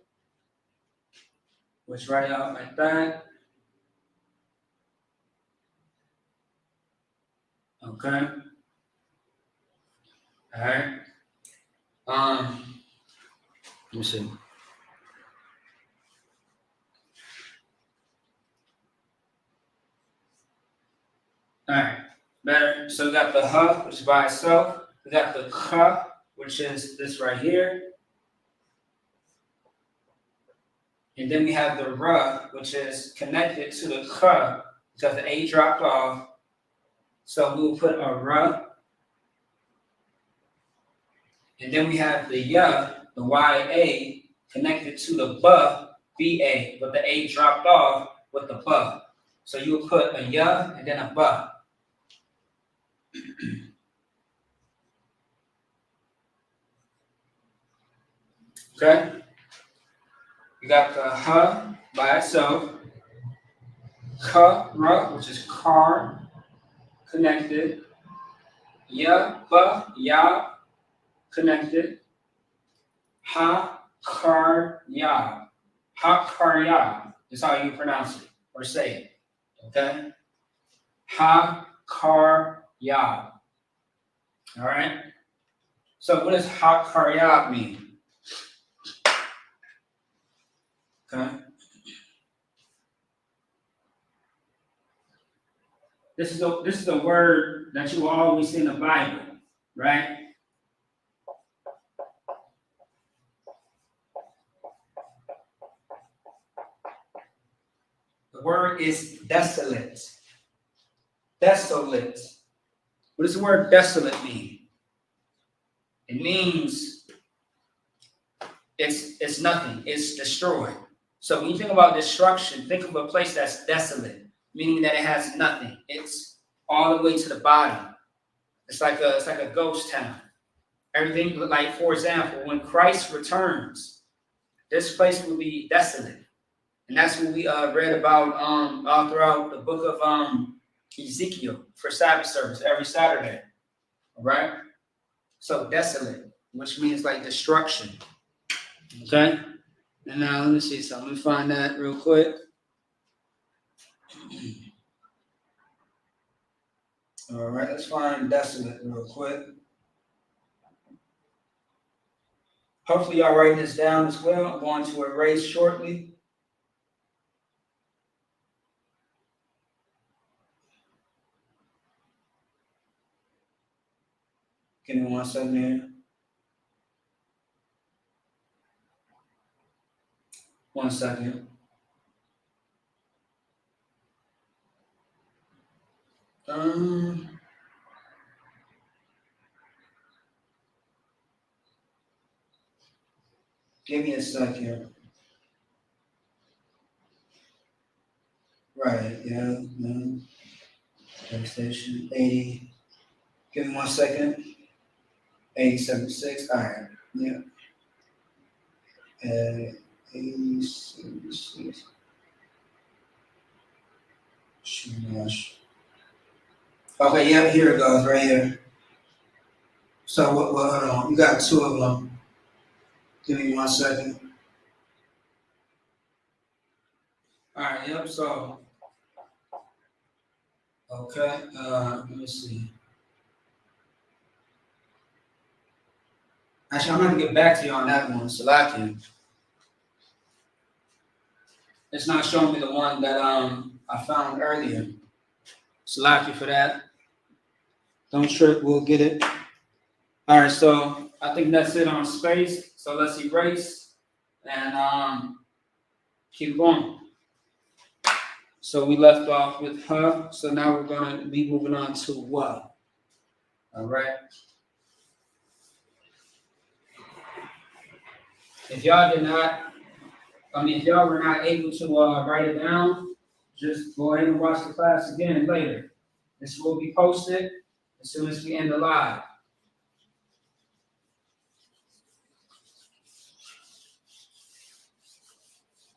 which right out like that. Okay. All right. Let me see. All right, better. So we got the ha, which is by itself. We got the kha, which is this right here. And then we have the ra, which is connected to the kha because the A dropped off. So we will put a ra. And then we have the ya, the YA, connected to the BA, but the A dropped off with the ba. So you will put a ya and then a ba. Okay? You got the ha by itself, Kara, which is car, connected. Ya, ba, ya, connected. Ha, kar, ya. Ha, kar, ya is how you pronounce it or say it. Okay? Ha, kar, ya. All right? So what does ha, kar, ya mean? Okay? This is a word that you will always see in the Bible, right? The word is desolate. Desolate. What does the word desolate mean? It means it's nothing. It's destroyed. So when you think about destruction, think of a place that's desolate, meaning that it has nothing. It's all the way to the bottom. It's like a ghost town. Everything, like for example, when Christ returns, this place will be desolate. And that's what we read about all throughout the book of Ezekiel for Sabbath service every Saturday. All right? So desolate, which means like destruction. Okay? And now let me see something. Let me find that real quick. All right, let's find desolate real quick. Hopefully y'all writing this down as well. I'm going to erase shortly. Give me 1 second here. 1 second. Give me a second. Right, yeah. No. PlayStation 80. Give me 1 second. 8076. All right. Yeah. 8076. Gosh. Okay, yeah, here it goes, right here. So what hold on. You got 2 of them. Give me 1 second. All right, yep, so okay, let me see. Actually, I'm gonna get back to you on that one, Salakia. It's not showing me the one that I found earlier. Salakia for that. Don't trip, we'll get it. All right, so I think that's it on space. So let's erase and keep going. So we left off with her. So now we're gonna be moving on to what? All right. If y'all if y'all were not able to write it down, just go ahead and watch the class again later. This will be posted as soon as we end the live.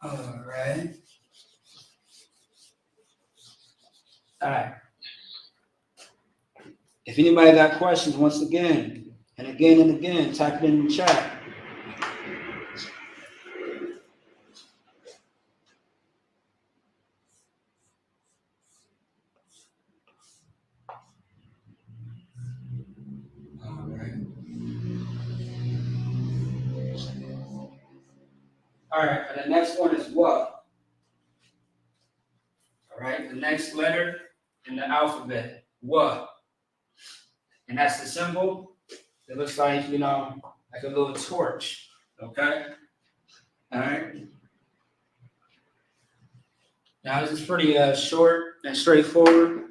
All right. All right. If anybody got questions, once again, and again, type it in the chat. All right. All right, and the next one is what? All right, the next letter in the alphabet, what? And that's the symbol. It looks like, like a little torch, okay? All right. Now, this is pretty short and straightforward.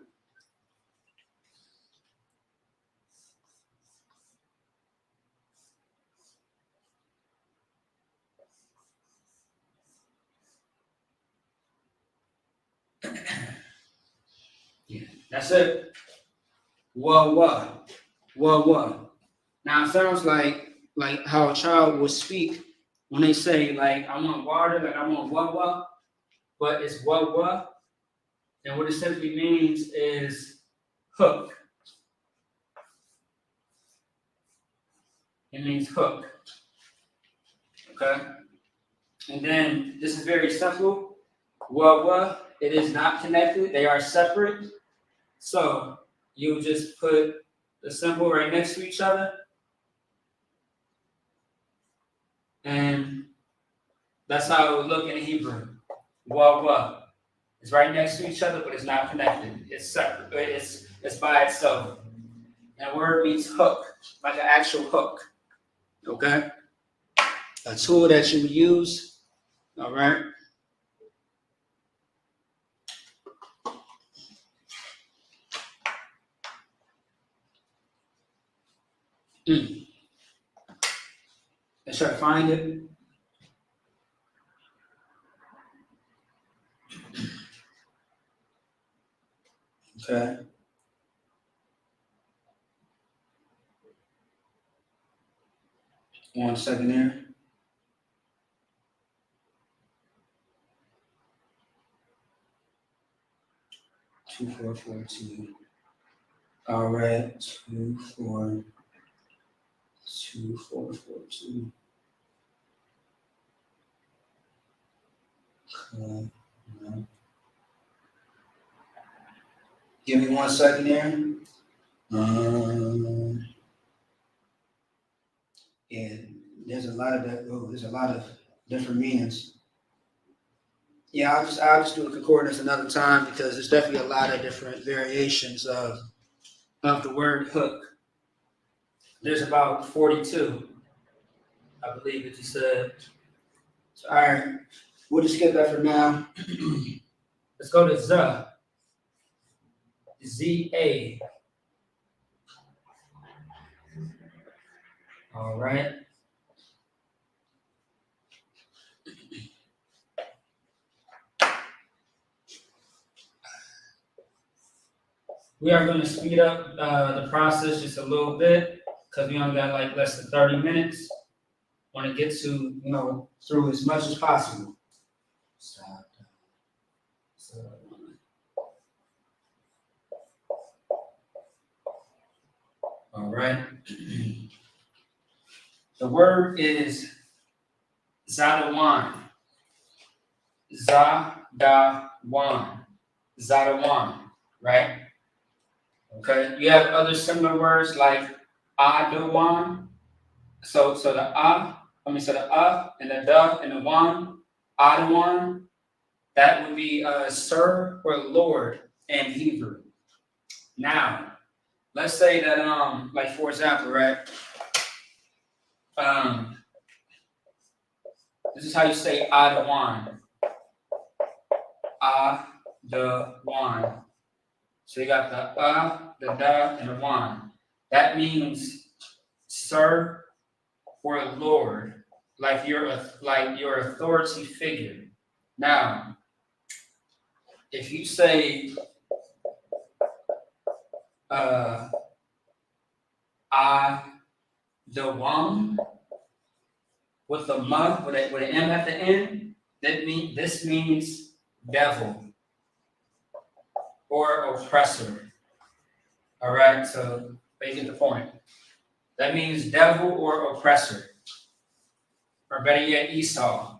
Yeah, that's it. What? Now, it sounds like how a child would speak when they say, like, I want water, like, I want what, but it's what. And what it simply means is hook. It means hook. Okay? And then this is very simple. It is not connected. They are separate. So you just put the symbol right next to each other. And that's how it would look in Hebrew. It's right next to each other, but it's not connected. It's separate. It's by itself. And the word means hook, like an actual hook. Okay? A tool that you would use. All right? Let's try to find it. Okay. One second there. Two, 4, 4, 2. All right. 2, 4, 2, 4, 4, 2. Okay. No. Give me 1 second there. And there's a lot of that. Oh, there's a lot of different meanings. Yeah, I'll just do a concordance another time because there's definitely a lot of different variations of the word hook. There's about 42, I believe that you said. So, all right, we'll just skip that for now. Let's go to Z-A. All right. We are going to speed up the process just a little bit because we only got like less than 30 minutes. Want to get to, through as much as possible. Stop. All right. The word is Zadawan. Zadawan. Zadawan, right? Okay. You have other similar words like Adawan. So the and the da and the wan, Adawan, that would be sir or Lord in Hebrew. Now, let's say that like for example, right? This is how you say Adawan. Adawan. So you got the da, and the wan. That means sir or Lord, like your authority figure. Now, if you say Adawan with the ma with an M at the end, this means devil or oppressor. All right, so they get the point. That means devil or oppressor, or better yet, Esau.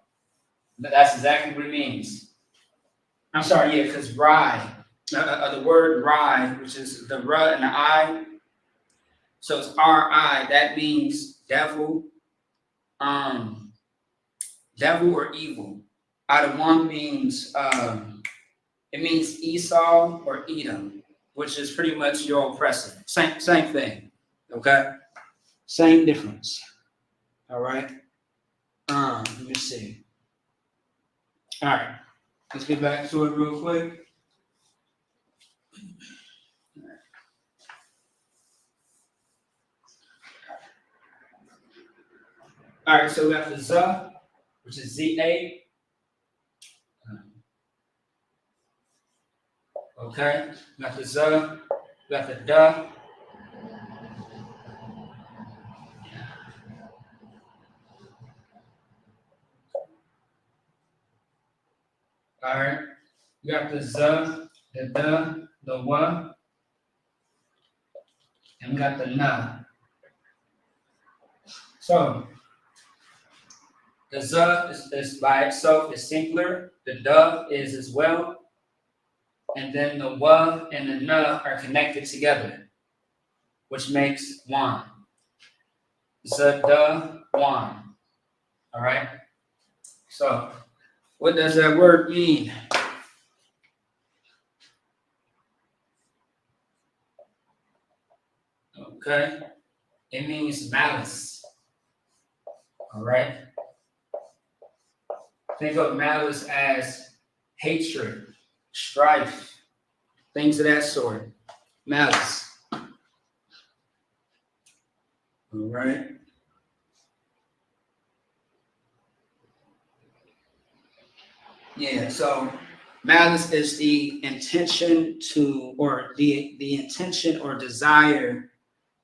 That's exactly what it means. I'm sorry, yeah, because rye, the word rye, which is the r and the I, so it's R-I. That means devil, devil or evil. Adawan means it means Esau or Edom, which is pretty much your oppressor. Same thing. Okay? Same difference. All right. Let me see. All right. Let's get back to it real quick. All right, so we got the Z, which is Z-A. Okay, we got the Z, we got the da. All right, we got the Z, the wa, and we got the na. So the z is by itself is singular. The da is as well, and then the wa and the na are connected together, which makes one. Zada one. All right. So, what does that word mean? Okay. It means malice. All right. Think of malice as hatred, strife, things of that sort. Malice. All right. Yeah, so malice is the intention to, or the intention or desire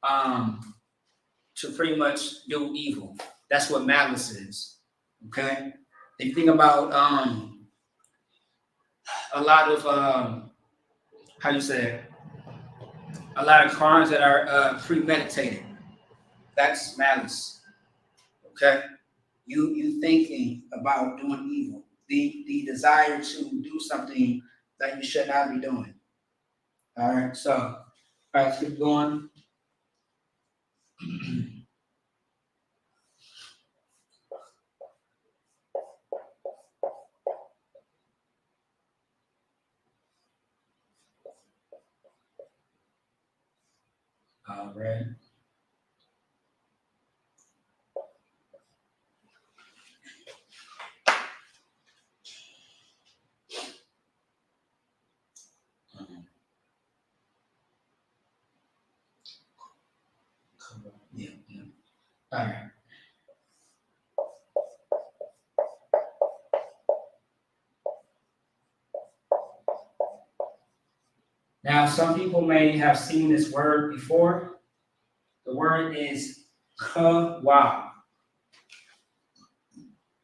to pretty much do evil. That's what malice is. Okay? If you think about a lot of how you say it, a lot of crimes that are premeditated. That's malice. Okay? You thinking about doing evil. The desire to do something that you should not be doing. All right, so all right, let's keep going. All right. Yeah. All right. Now, some people may have seen this word before. The word is kawab.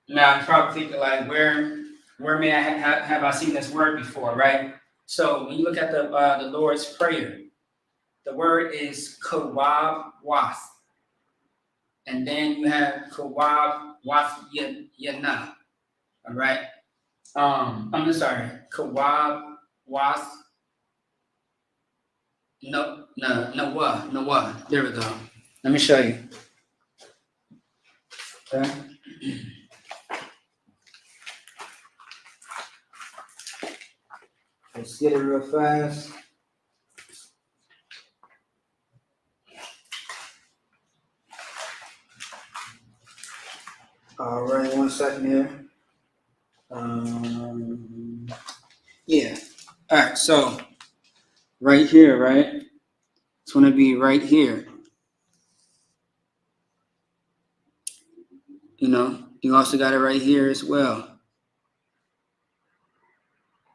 Now, I'm probably thinking like, where may I have I seen this word before, right? So when you look at the Lord's Prayer, the word is kawab wath. And then you have kawab wath yana. All right. I'm sorry. Kawab wath. No. There we go. Let me show you. Okay. Let's get it real fast. All right, 1 second here. Yeah. All right, so right here, right? It's going to be right here. You know, you also got it right here as well.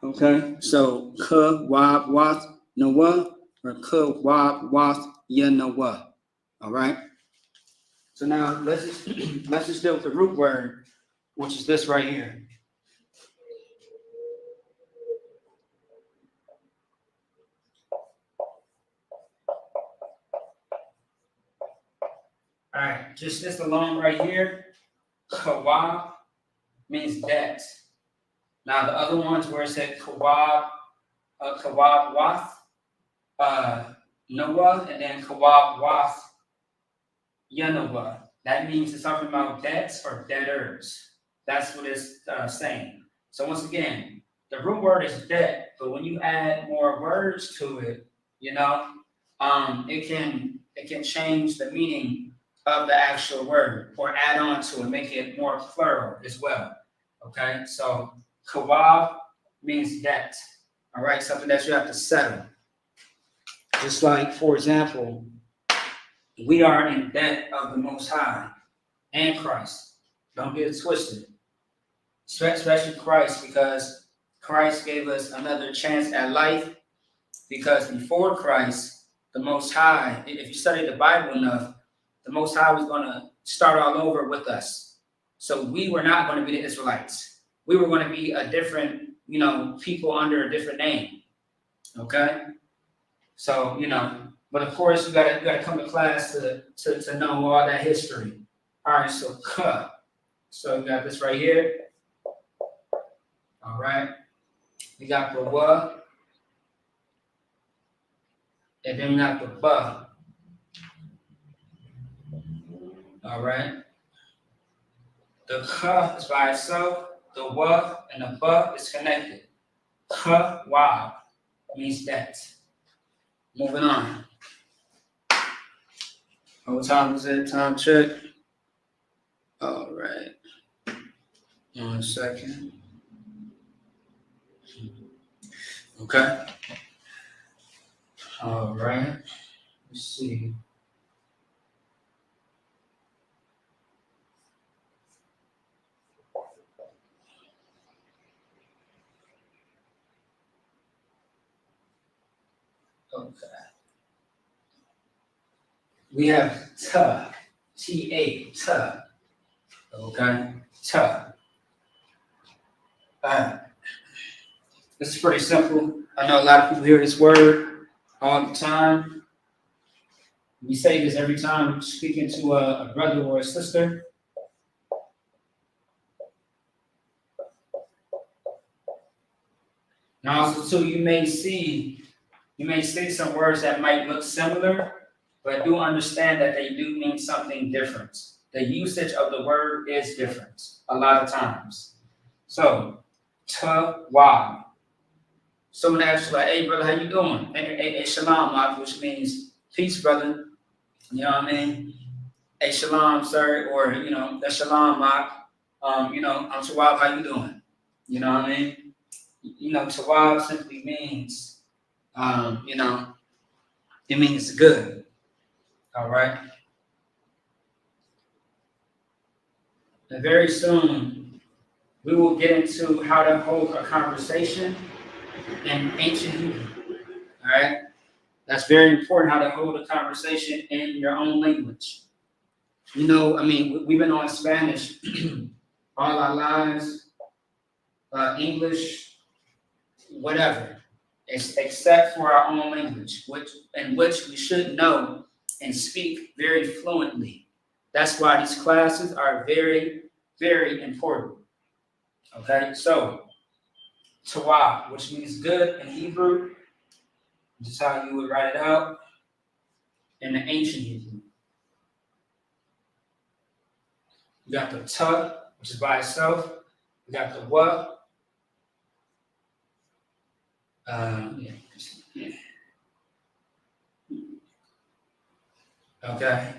Okay, so ka wab wath nawa or ka wab wath ya nawa. All right. So now let's just deal with the root word, which is this right here. All right, just this alone right here, kawab means debt. Now the other ones where it said kawab wath, Noah, and then kawab wath yanoah. That means it's talking about debts or debtors. That's what it's saying. So once again, the root word is debt, but when you add more words to it, you know, it can change the meaning of the actual word or add on to it, make it more plural as well. Okay, so kawab means debt. All right, something that you have to settle. Just like, for example, we are in debt of the Most High and Christ. Don't get it twisted. Especially Christ, because Christ gave us another chance at life. Because before Christ, the Most High, if you study the Bible enough, the Most High was going to start all over with us. So we were not going to be the Israelites. We were going to be a different, people under a different name. Okay? So, but of course you gotta come to class to know all that history. All right, so K. So we got this right here. All right. We got the W, and then we got the B. All right. The K is by itself. The W and the B is connected. K, wow, means that. Moving on. What time is it? Time check. All right. 1 second. Okay. All right. Let's see. Okay. We have T, T-A, T. Okay. T. This is pretty simple. I know a lot of people hear this word all the time. We say this every time speaking to a brother or a sister. Now, also too, you may see some words that might look similar, but do understand that they do mean something different. The usage of the word is different a lot of times. So, ta-wa. Someone asks you like, hey brother, how you doing? Hey, shalom, which means peace, brother. You know what I mean? Hey, shalom, sir, or that's shalom, Mark. I'm Tawab, how you doing? You know what I mean? Tawab simply means, it means good. All right. And very soon, we will get into how to hold a conversation in ancient Hebrew. All right. That's very important, how to hold a conversation in your own language. We've been on Spanish all our lives, English, whatever, except for our own language, which we should know and speak very fluently. That's why these classes are very, very important. Okay, so Tawab, which means good in Hebrew, this is how you would write it out in the ancient Hebrew. We got the ta, which is by itself. We got the wa. Okay.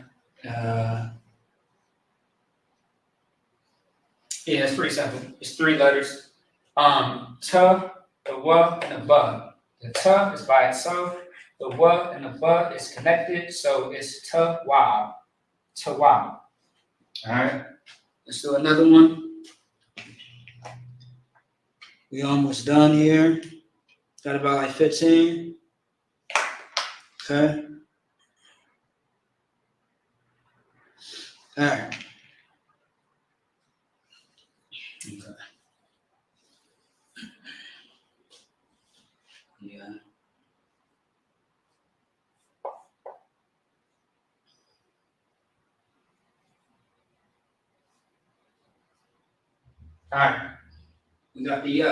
It's pretty simple. It's 3 letters. Ta, the wa, and the ba. The ta is by itself. The wa and the ba is connected, so it's ta wa. Ta wa. All right. Let's do another one. We almost done here. Got about like 15. Okay. All right. Okay. Yeah. All right. We got the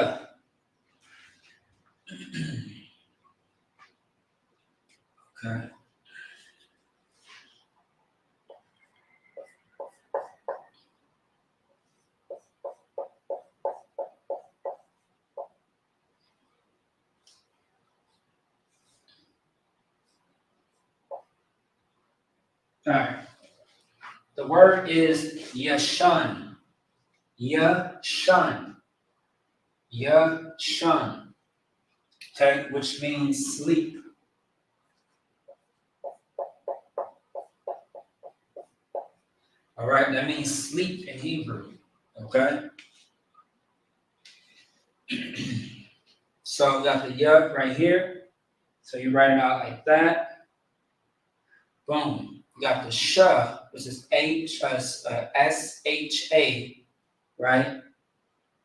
Okay. All right. The word is yashun. Yashun. Yashun. Okay, which means sleep. All right, that means sleep in Hebrew. Okay. So we got the ya right here. So you write it out like that. Boom. We got the sha, which is S-H-A, right?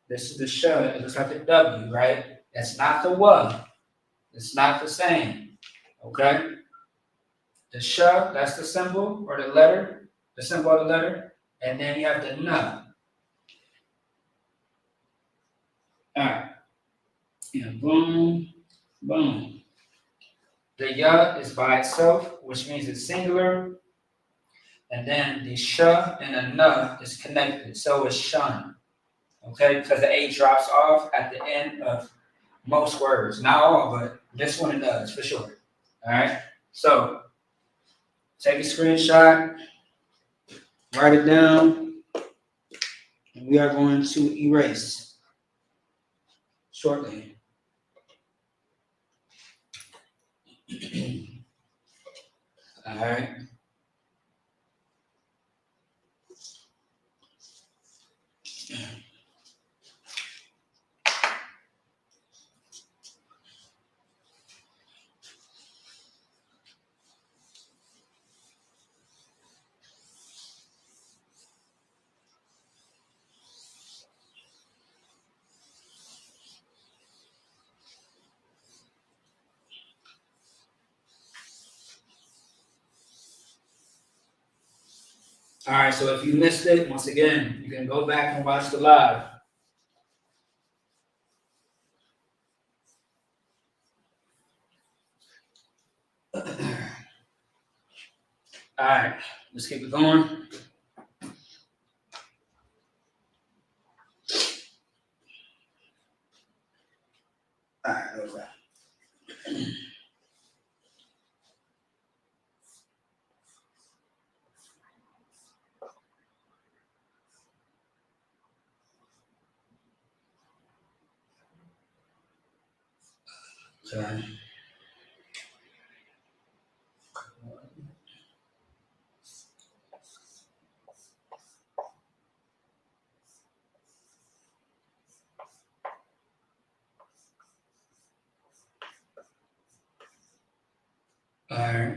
This is the sha. It looks like the W, right? That's not the wa. It's not the same. Okay? The sh, that's the symbol or the letter, the symbol of the letter, and then you have the n. All right. Yeah, boom, boom. The ya is by itself, which means it's singular. And then the sh and the n is connected, so it's shun. Okay, because the a drops off at the end of most words. Not all, but this one it does for sure. All right. So take a screenshot, write it down, and we are going to erase shortly. All right. All right, so if you missed it, once again, you can go back and watch the live. All right, let's keep it going. All right, over. Okay. All right.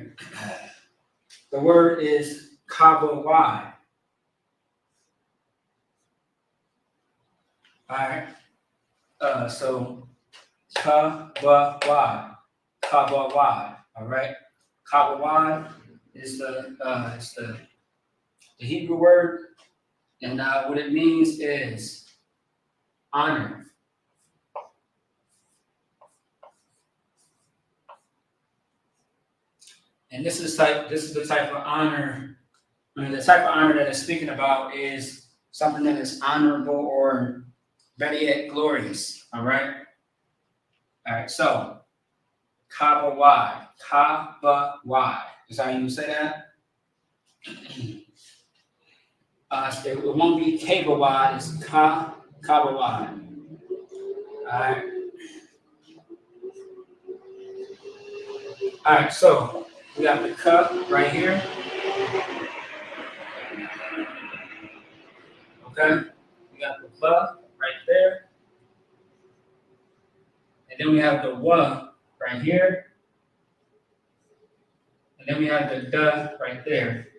The word is kabawai. All right. So kabawai, kabawai. All right. Kabawai is the Hebrew word, and what it means is honor. And this is the type of honor. I mean, the type of honor that it's speaking about is something that is honorable or better yet glorious. All right. All right. So kabawai, kabawai. Is that how you say that? It won't be kabawai. It's kabawai. All right. All right. So we got the cup right here. Okay. We got the ba right there. And then we have the wa right here. And then we have the da right there.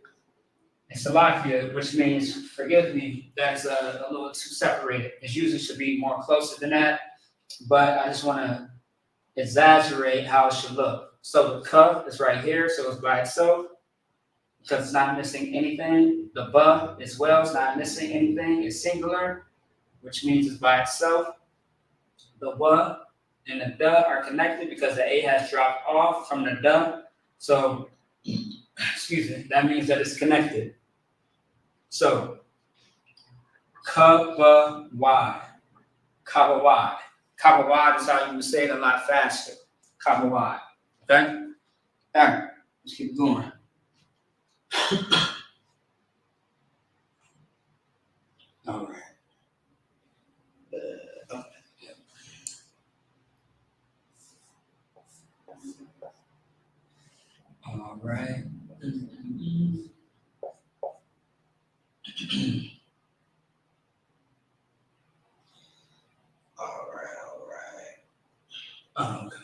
And salakia, which means forgive me, that's a little too separated. It usually should be more closer than that. But I just want to exaggerate how it should look. So the ka is right here, so it's by itself because it's not missing anything. The ba as well is not missing anything. It's singular, which means it's by itself. The wa and the da are connected because the a has dropped off from the da. So, excuse me, that means that it's connected. So, kabawai, kabawai. Kabawai is how you would say it a lot faster. Kabawai. Okay? All right, let's keep going. All right. All right. All right. Oh, okay.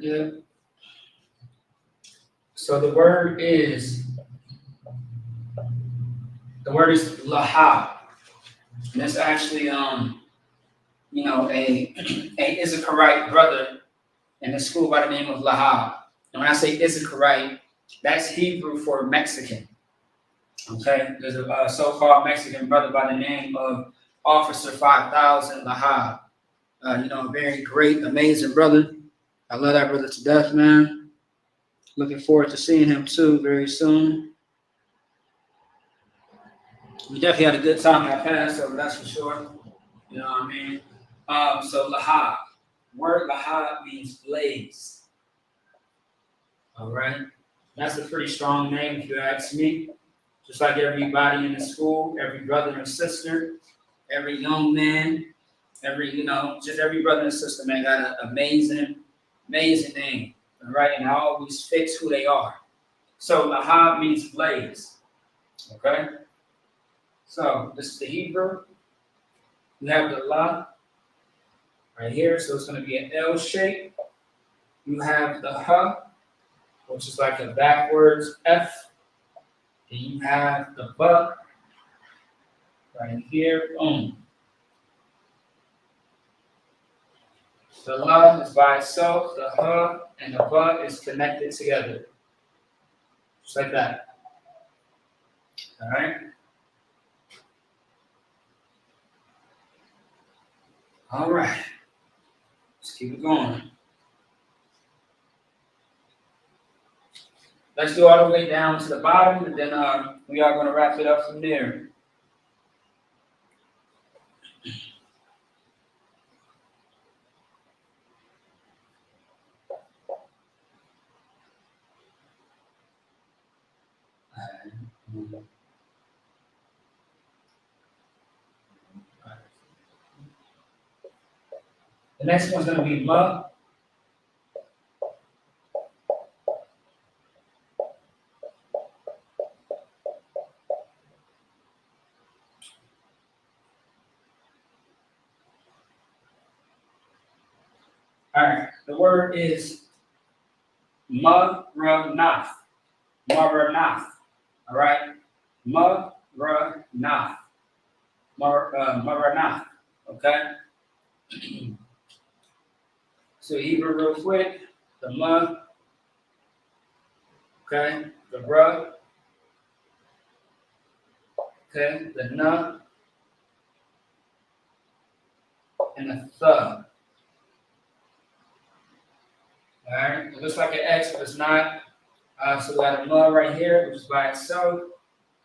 Yeah. So the word is lahab. And it's actually a Issacharite brother in a school by the name of Lahab. And when I say Issacharite, that's Hebrew for Mexican. Okay, there's a so-called Mexican brother by the name of Officer 5000 Lahab. A very great, amazing brother. I love that brother to death, man. Looking forward to seeing him too very soon. We definitely had a good time at Passover, that's for sure. You know what I mean? So Lahab. Word Lahab means blaze. All right? That's a pretty strong name if you ask me. Just like everybody in the school, every brother and sister, every young man, just every brother and sister, man, got an amazing name. All right? And I always fix who they are. So Lahab means blaze. Okay? So this is the Hebrew. We have the La right here, so it's going to be an L shape. You have the Ha, which is like a backwards F. And you have the Ba right here. Boom. The La is by itself, the Ha and the Ba is connected together. Just like that. All right? All right. Let's keep it going. Let's do all the way down to the bottom, and then we are going to wrap it up from there. The next one's going to be Ma. All right, the word is Maranath. Maranath. All right, Maranath. Maranath. Okay. So Hebrew real quick. The Ma. Okay. The Ra. Okay. The Na. And the Tha. All right, it looks like an X, but it's not. So we got a Ma right here, which is by itself.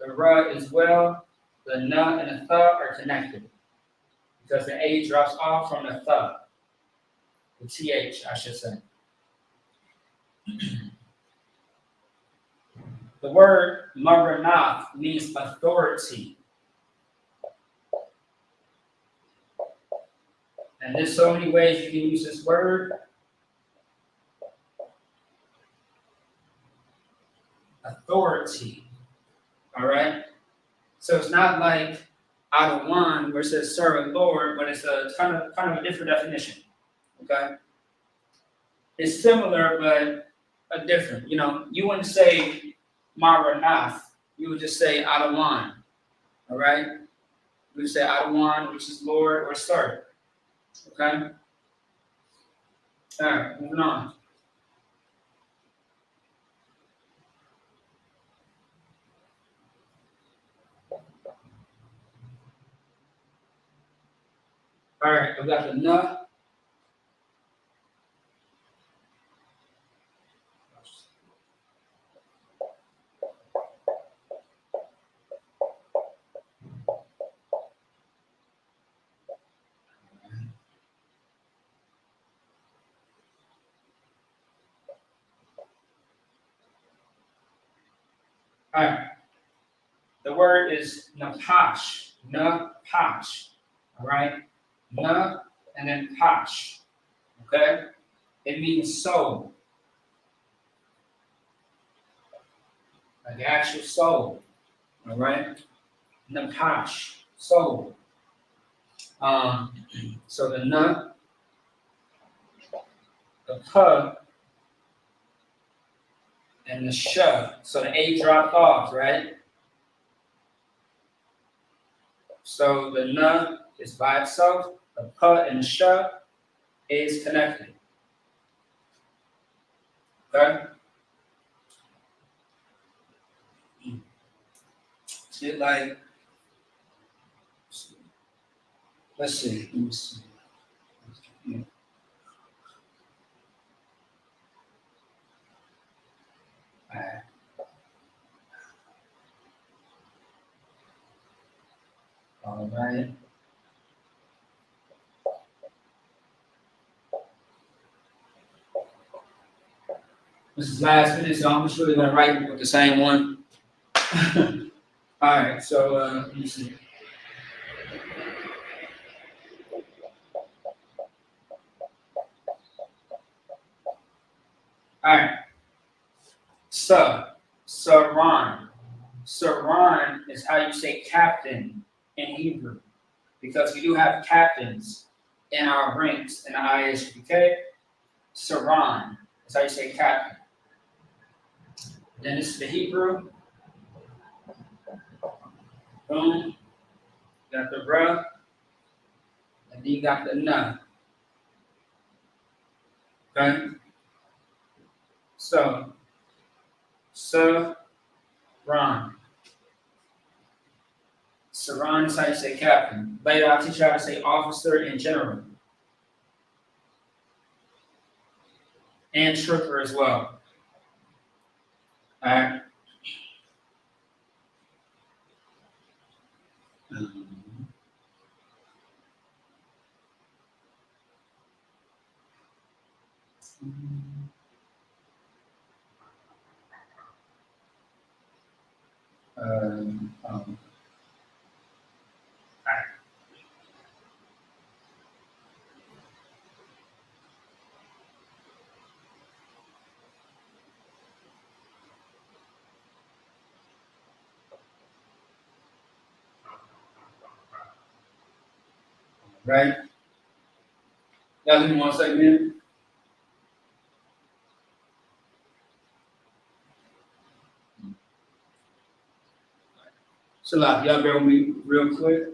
The Ra as well. The Na and the Tha are connected because the A drops off from the Tha. The TH, I should say. The word Maranath means authority. And there's so many ways you can use this word. Authority. All right? So it's not like out of one where it says servant Lord, but it's a kind of a different definition. Okay? It's similar, but a different. You wouldn't say Maranath. You would just say Adawan. All right? We would say Adawan, which is Lord or servant. Okay? All right, moving on. All right, we got the Na. All right. The word is Napash. Napash. All right? Na and then Pash. Okay? It means soul. Like the actual soul. All right? Napash. Soul. So the Na, the Pa, and the sh. So the A dropped off, right? So the n is by itself, the p and the sh is connected. Okay? See, like, let's see. Let me see. All right. This is last minute, so I'm just really gonna write with the same one. All right, so let me see. All right. Saran. Saran is how you say captain in Hebrew, because we do have captains in our ranks in the ISBK. Saran is how you say captain. Then this is the Hebrew. Boom. Got the bruh. And then you got the na. Okay? So, Saran. Saran is how you say captain. Later, I'll teach you how to say officer in general. And trooper as well. All right. Right? Y'all give me 1 second here. So, y'all bear with me real quick.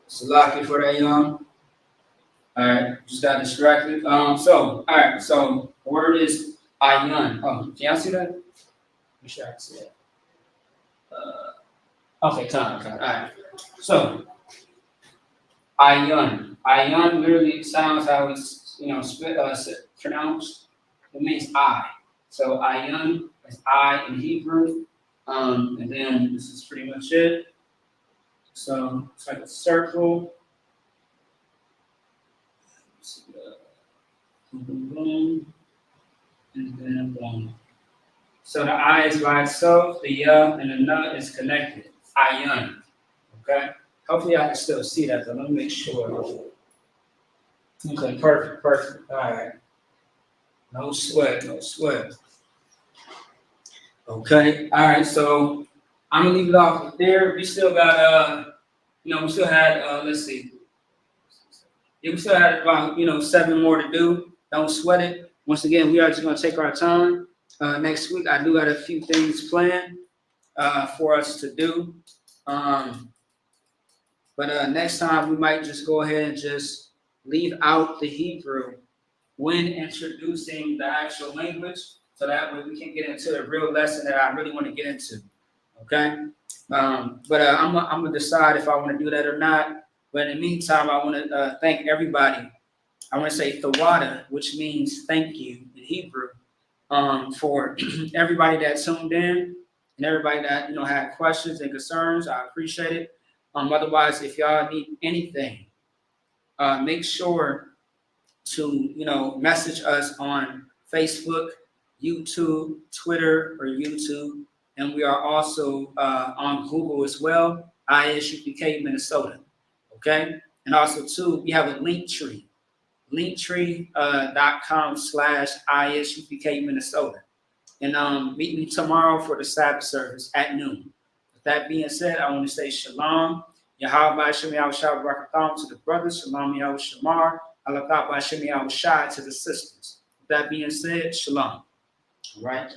Salaki for that, young. All right, just got distracted. All right, so the word is ayun. Oh, can y'all see that? Make sure I can see it. Okay, time. All right. So, ayun. Ayun literally sounds how it's pronounced. It means I. So ayun is I in Hebrew. And then this is pretty much it. So it's like a circle. Boom, and then boom. So the I is by itself, the ya and the na is connected. Ayun. Okay? Hopefully I can still see that, but let me make sure. Okay, perfect. All right. No sweat. Okay, all right, so I'm gonna leave it off there. We still got, we still had, let's see. Yeah, we still had about, 7 more to do. Don't sweat it. Once again, we are just gonna take our time. Next week, I do got a few things planned for us to do. But next time, we might just go ahead and just leave out the Hebrew when introducing the actual language, so that way we can get into the real lesson that I really want to get into. Okay? I'm gonna decide if I want to do that or not. But in the meantime, I want to thank everybody. I want to say Thawada, which means thank you in Hebrew, for everybody that tuned in and everybody that had questions and concerns. I appreciate it. Otherwise, if y'all need anything, make sure to message us on Facebook, YouTube, Twitter, or YouTube, and we are also on Google as well. ISUPK Minnesota. Okay, And also, too, we have a link tree. linktree.com/ISUPK Minnesota. And meet me tomorrow for the Sabbath service at noon. With that being said, I want to say shalom. Yahweh Shem Yahushua Barakatham to the brothers. Shalom Yahushua Shamar. Alakah Shem Yahushua to the sisters. With that being said, shalom. All right.